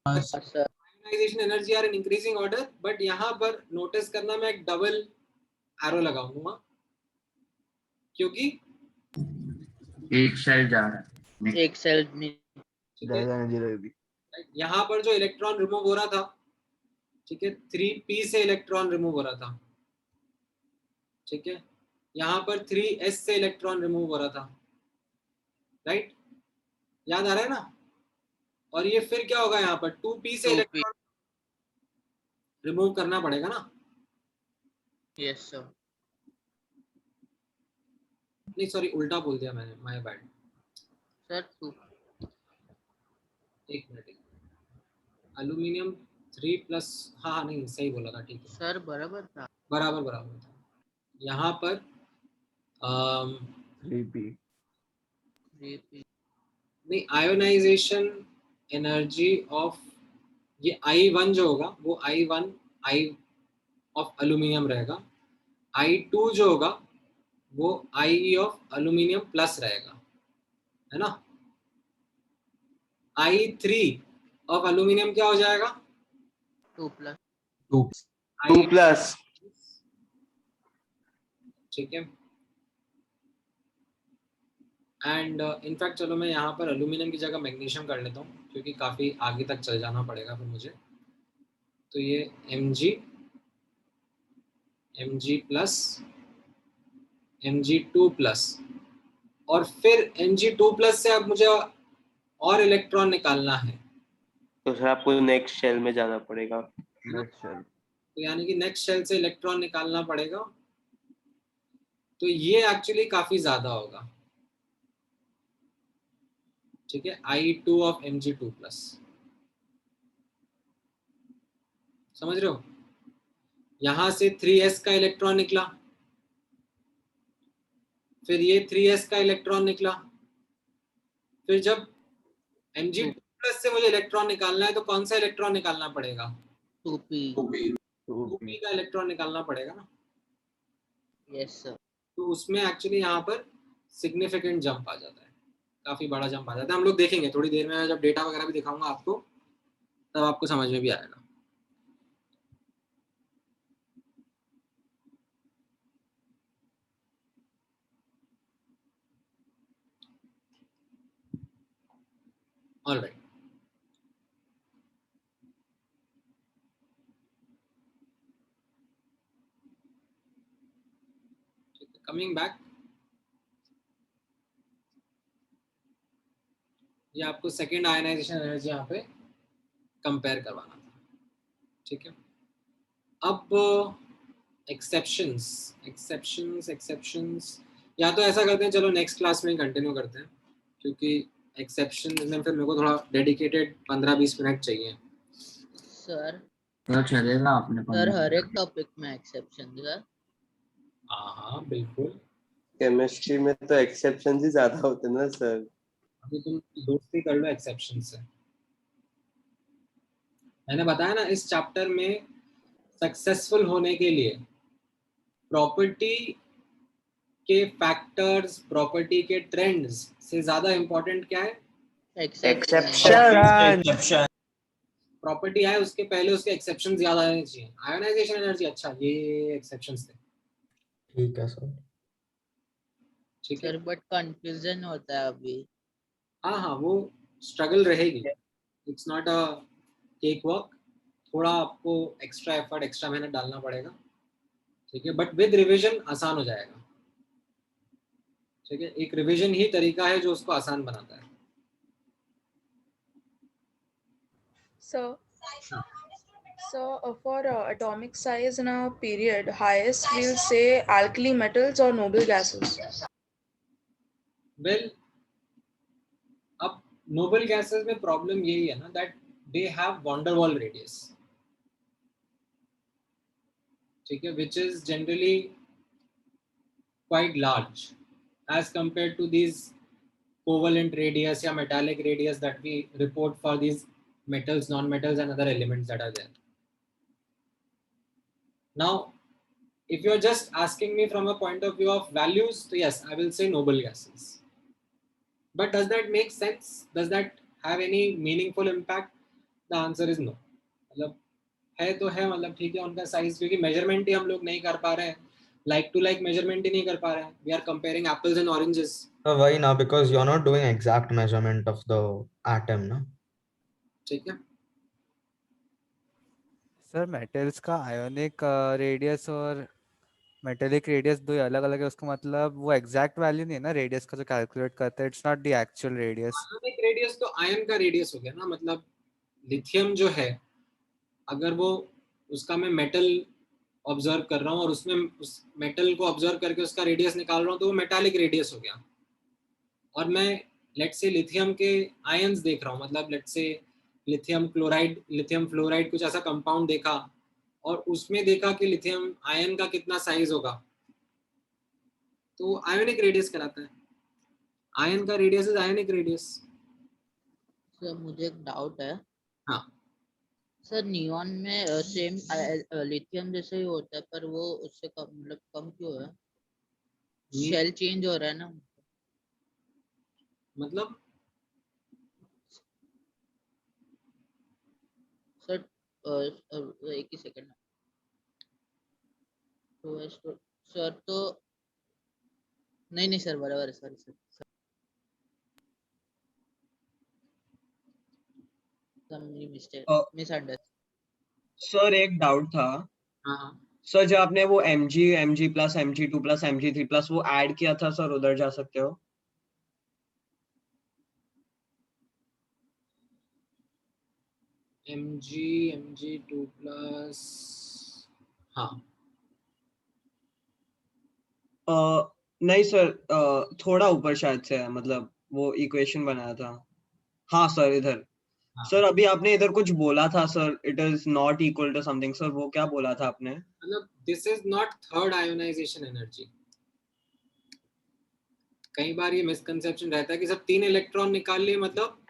Ionisation energy are in increasing order, but यहाँ पर नोटिस करना मैं एक डबल एरो लगाऊंगा क्योंकि एक शेल जा रहा है, एक सेल में ठीक है, यहाँ पर जो इलेक्ट्रॉन रिमूव हो रहा था, ठीक है, 3p से इलेक्ट्रॉन रिमूव हो रहा था, ठीक है, यहाँ पर 3s से इलेक्ट्रॉन रिमूव हो रहा था, राइट? याद आ रहा है ना? और ये फिर क्या होगा, यहाँ पर 2p से इलेक्ट्रॉन रिमूव करना पड़ेगा ना। Yes sir. नहीं सॉरी, उल्टा बोल दिया मैंने, माय बैड सर 2, एक मिनट, एल्यूमिनियम 3 प्लस, हाँ नहीं सही बोला था, ठीक है सर बराबर था, बराबर था। यहाँ पर 3p नहीं, आयोनाइजेशन एनर्जी ऑफ ये I1 जो होगा वो I1 I ऑफ एल्यूमिनियम रहेगा, I2 जो होगा वो IE ऑफ एल्यूमिनियम प्लस रहेगा, है ना। I3 ऑफ एल्यूमिनियम क्या हो जाएगा? 2 प्लस 2 प्लस, ठीक है। एंड इनफैक्ट चलो मैं यहाँ पर एल्यूमिनियम की जगह मैग्नीशियम कर लेता हूँ क्योंकि काफ़ी आगे तक चल जाना पड़ेगा फिर मुझे। तो ये Mg प्लस Mg2 प्लस, और फिर Mg2 प्लस से अब मुझे और इलेक्ट्रॉन निकालना है, तो सर आपको नेक्स्ट शेल में जाना पड़ेगा। तो यानी कि नेक्स्ट शेल से इलेक्ट्रॉन निकालना पड़ेगा, तो ये एक्चुअली काफ़ी ज़्यादा होगा, ठीक है। I2 ऑफ Mg2 प्लस, समझ रहे हो? यहां से 3s का इलेक्ट्रॉन निकला, फिर ये 3s का इलेक्ट्रॉन निकला, फिर जब Mg2 प्लस से मुझे इलेक्ट्रॉन निकालना है तो कौन सा इलेक्ट्रॉन निकालना पड़ेगा? 2p का इलेक्ट्रॉन निकालना पड़ेगा ना। Yes sir. तो उसमें एक्चुअली यहाँ पर सिग्निफिकेंट जंप आ जाता है, काफी बड़ा जंप आ जाता है। हम लोग देखेंगे थोड़ी देर में, जब डेटा वगैरह भी दिखाऊंगा आपको तब आपको समझ में भी आएगा। ऑलराइट, कमिंग बैक, ये आपको सेकेंड आयनाइजेशन एनर्जी यहाँ पे कंपेयर करवाना था, ठीक है। अब एक्सेप्शंस या तो ऐसा करते हैं, चलो नेक्स्ट क्लास में कंटिन्यू करते हैं, क्योंकि एक्सेप्शन में फिर मेरे को थोड़ा डेडिकेटेड 15-20 मिनट चाहिए। सर तो चलेगा आपने सर हर एक टॉपिक में एक्सेप्शन सर। हाँ बिल्कुल, केमिस्ट्री में तो एक्सेप्शन ही ज्यादा होते हैं ना सर। अभी तुम दोस्ती कर लो एक्सेप्शन से। मैंने बताया ना, इस चैप्टर में सक्सेसफुल होने के लिए प्रॉपर्टी के फैक्टर्स, प्रॉपर्टी के ट्रेंड्स से ज्यादा इंपॉर्टेंट क्या है? एक्सेप्शन। प्रॉपर्टी है, उसके पहले उसके एक्सेप्शन ज्यादा आने चाहिए। आयोनाइजेशन एनर्जी, अच्छा ये एक्सेप्शंस थे, ठीक है सर। ठीक है सर बट कंफ्यूजन होता है अभी। हाँ हाँ, वो स्ट्रगल रहेगी, it's not a cake work, थोड़ा आपको एक्स्ट्रा एफर्ट, एक्स्ट्रा मेहनत डालना पड़ेगा, ठीक है, बट विद रिवीजन आसान हो जाएगा, ठीक है। एक रिवीजन ही तरीका है जो उसको आसान बनाता है। So for atomic size in a period, highest we'll say alkali metals or noble gases. Well, अब नोबल गैसेस में प्रॉब्लम यही है ना, that they have von der वाल रेडियस, ठीक है, which is generally quite large as compared to these covalent radius या metallic radius that we report for these metals, non-metals and other elements that are there. Now, if you are just asking me from a point of view of values, so yes, I will say noble gases. But does that make sense? Does that have any meaningful impact? The answer is no. मतलब है तो है, मतलब ठीक है उनका size, क्योंकि measurement ही हम लोग नहीं कर पा रहे हैं, लाइक टू लाइक मेजरमेंट ही नहीं कर पा रहे हैं, we are comparing apples and oranges. Why now? Because you're not doing exact measurement of the atom, no? ठीक है, सर मेटल्स का आयोनिक रेडियस और मेटेलिक रेडियस दो अलग अलग है, उसका मतलब वो एग्जैक्ट वैल्यू नहीं है ना रेडियस का जो कैलकुलेट करते हैं, it's not the actual radius. Ionic radius तो आयन का रेडियस हो गया ना, मतलब लिथियम जो है, अगर वो उसका मैं मेटल ऑब्जर्व कर रहा हूँ और उसमें उस मेटल को ऑब्जर्व करके उसका रेडियस निकाल रहा हूँ, तो वो मेटालिक रेडियस हो गया। और मैं लेट्स से लिथियम के आयंस देख रहा हूँ, मतलब let's say lithium chloride, lithium fluoride, कुछ ऐसा कंपाउंड देखा और उसमें देखा कि लिथियम आयन का कितना साइज होगा, तो आयोनिक रेडियस कहलाता है। आयन का radius is ionic radius. Sir मुझे एक डाउट है। हाँ सर नियॉन में सेम लिथियम जैसे ही होता है, पर वो उससे कम मतलब कम क्यों है? शेल चेंज हो रहा है ना, मतलब सर एक ही सेकंड। तो सर तो नहीं सर, बराबर है, सॉरी सर, मेरी मिस्टेक, मिसअंडरस्टैंडिंग। सर एक डाउट था। हाँ सर जब आपने वो mg plus mg2 plus mg3 plus वो ऐड किया था सर, उधर जा सकते हो? mg2 प्लस, हाँ नहीं सर, थोड़ा ऊपर शायद से है, मतलब वो इक्वेशन बनाया था। हाँ सर इधर। सर अभी आपने इधर कुछ बोला था sir, it is not equal to something, sir वो क्या बोला था आपने? मतलब this is not third ionisation energy. कई बार ये मिसकंसेप्शन रहता है कि सब 3 इलेक्ट्रॉन निकाल लिए मतलब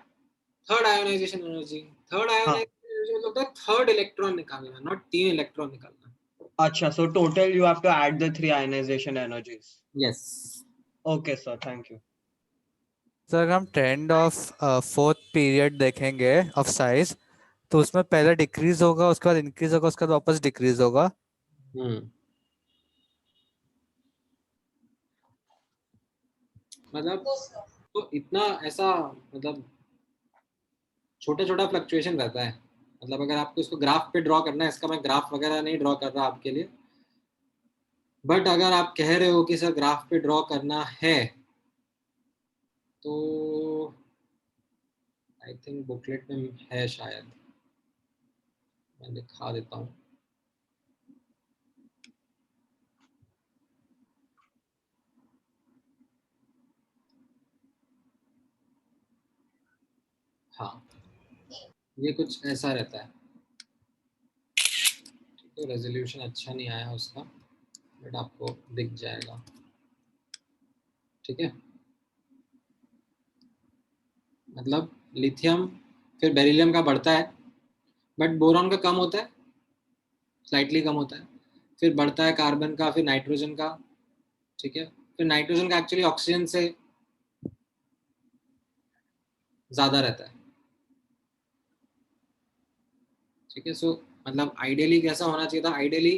third ionisation energy. Third ionisation energy मतलब थर्ड इलेक्ट्रॉन निकालना, नॉट 3 इलेक्ट्रॉन निकालना। अच्छा, so total you have to add the 3 ionization energies. Yes. Okay sir, thank you. Sir अगर हम ट्रेंड ऑफ फोर्थ पीरियड देखेंगे ऑफ साइज, तो उसमें पहले डिक्रीज होगा, उसके बाद इंक्रीज होगा, उसके बाद वापस डिक्रीज होगा। मतलब तो इतना ऐसा, मतलब छोटा छोटा फ्लक्चुएशन रहता है। मतलब अगर आपको इसको ग्राफ पे ड्रॉ करना है, इसका मैं ग्राफ वगैरह नहीं ड्रॉ कर रहा आपके लिए, बट अगर आप कह रहे हो कि सर ग्राफ पे ड्रॉ करना है तो आई थिंक बुकलेट में है शायद, मैं दिखा देता हूँ। हाँ, ये कुछ ऐसा रहता है। तो रेजोल्यूशन अच्छा नहीं आया उसका, बट आपको दिख जाएगा। ठीक है, मतलब लिथियम फिर बेरिलियम का बढ़ता है, बट बोरॉन का कम होता है, स्लाइटली कम होता है। फिर बढ़ता है कार्बन का, फिर नाइट्रोजन का। ठीक है, फिर नाइट्रोजन का एक्चुअली ऑक्सीजन से ज़्यादा रहता है। ठीक है, सो मतलब आइडियली कैसा होना चाहिए था, आइडियली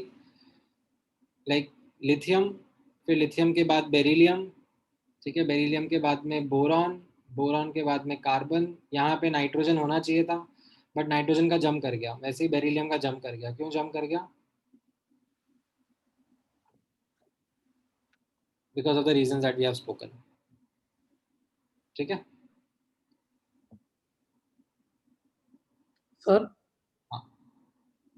लाइक लिथियम, फिर लिथियम के बाद बेरिलियम। ठीक है, बेरिलियम के बाद में बोरॉन, बोरॉन के बाद में कार्बन, यहाँ पे नाइट्रोजन होना चाहिए था, बट नाइट्रोजन का जम कर गया। वैसे ही बेरिलियम का जम कर गया। क्यों जम कर गया? Because of the reason that we have spoken. ठीक है Sir, हाँ,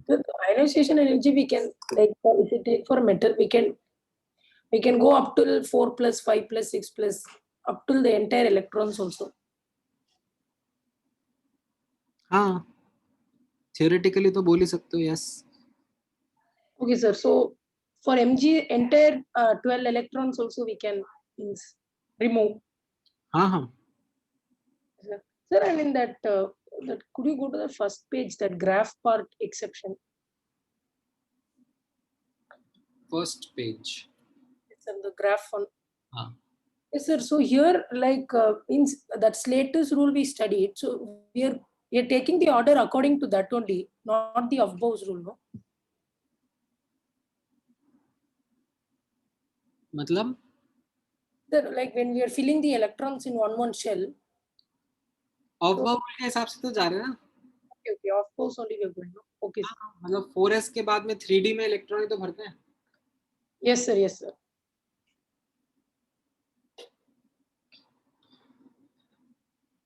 the ionization energy we can, like if you take for metal, we can go up till 4 plus 5 plus 6 plus up till the entire electrons also. हाँ, theoretically तो बोल ही सकते हो, yes. Okay, sir. So for Mg entire 12 electrons also we can means remove. हाँ हाँ, Sir, I mean that that could you go to the first page, that graph part exception? First page. It's on the graph one. हाँ, Yes, sir. So here, like means that Slater's rule we studied. So we are taking the order according to that only, not the Aufbau's rule, no? मतलब That like when we are filling the electrons in one shell. Of के हिसाब से तो जा रहे हैं ना। Okay, Aufbau's only we are going, no? Okay, sir. मतलब 4s के बाद में 3d में इलेक्ट्रॉन ही तो भरते हैं। Yes, sir. Yes, sir.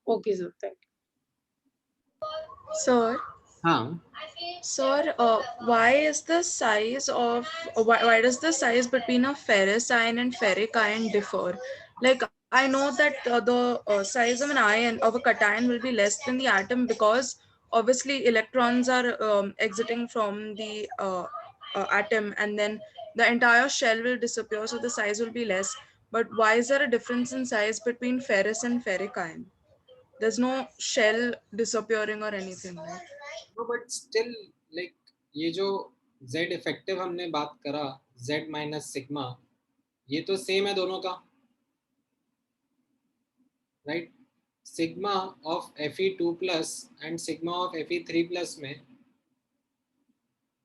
Okay, sir. Thank you. Sir, हाँ, Sir, why is the size of why does the size between a ferrous ion and ferric ion differ? Like I know that the size of an ion of a cation will be less than the atom because obviously electrons are exiting from the atom and then the entire shell will disappear, so the size will be less. But why is there a difference in size between ferrous and ferric ion? There's no shell disappearing or anything, right? no, but still like ये जो z effective हमने बात करा, z minus sigma, ये तो same है दोनों का, right? Sigma of Fe2 plus and sigma of Fe3 plus में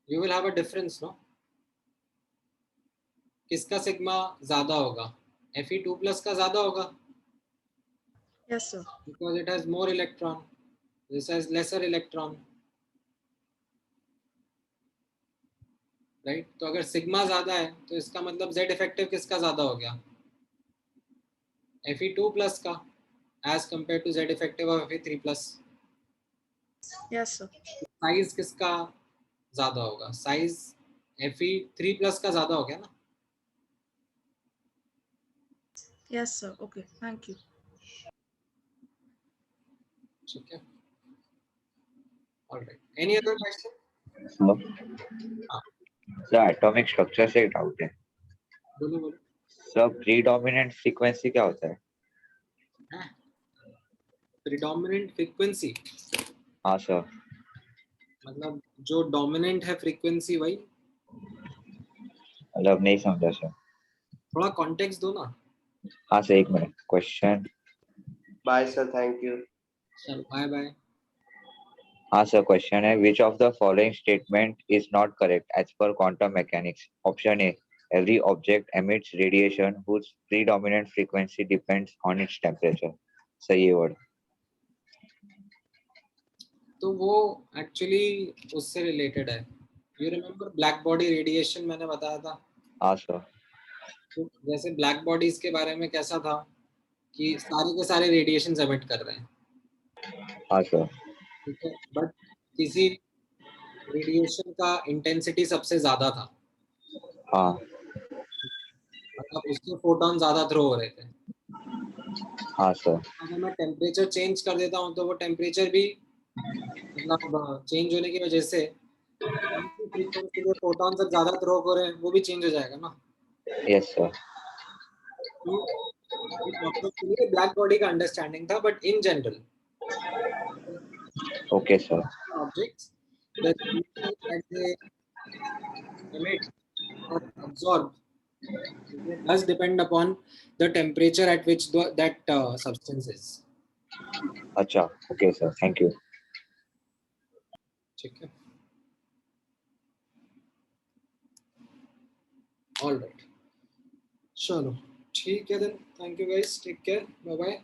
you will have a difference, no? किसका सिग्मा ज्यादा होगा? Fe2 प्लस का ज्यादा होगा, Yes, sir. because it has more electron, this has lesser electron, right? तो अगर sigma ज्यादा है तो इसका मतलब z इफेक्टिव किसका ज्यादा हो गया? Fe2 प्लस का as compare to z effective of Fe3 plus. Yes, sir. Size किसका ज्यादा होगा? साइज Fe3 प्लस का ज्यादा हो गया ना। Yes, sir. Okay, thank you. ठीक है, alright, any other question? Sir atomic structure से एक डाउट है बोलो बोलो। सर। प्रीडोमिनेंट फ्रीक्वेंसी क्या होता है? प्रीडोमिनेंट फ्रीक्वेंसी हाँ सर। मतलब जो डोमिनेंट है फ्रीक्वेंसी वही। मतलब नहीं समझा सर। थोड़ा कॉन्टेक्स्ट दो ना। हाँ सर, एक minute. Question. Bye sir, thank you. चलो बाय बाय। हाँ सर, क्वेश्चन है which of the following statement is not correct as per quantum mechanics? Option A, every object emits radiation whose predominant frequency depends on its temperature. सही है word. तो वो actually उससे related है। You remember black body radiation मैंने बताया था, हाँ सर। तो जैसे ब्लैक बॉडीज के बारे में कैसा था कि सारे के सारे रेडिएशन एमिट कर रहे हैं, हाँ सर। ठीक है, बट किसी रेडिएशन का इंटेंसिटी सबसे ज्यादा था, हाँ। मतलब उसके फोटॉन ज्यादा थ्रो हो रहे थे। हाँ सर। अगर मैं टेम्परेचर चेंज कर देता हूँ तो वो टेम्परेचर भी मतलब चेंज होने की वजह से फ्रीक्वेंसी के फोटॉन से ज्यादा थ्रो हो रहे हैं, वो भी चेंज हो जाएगा ना। Yes sir. ब्लैक बॉडी का अंडरस्टैंडिंग था, but in general okay sir. objects, the radiation that they emit or absorb does depend upon the temperature at which that substance is. अच्छा, ओके सर, थैंक यू। ठीक है, all right, चलो ठीक है then, thank you guys, take care, bye bye.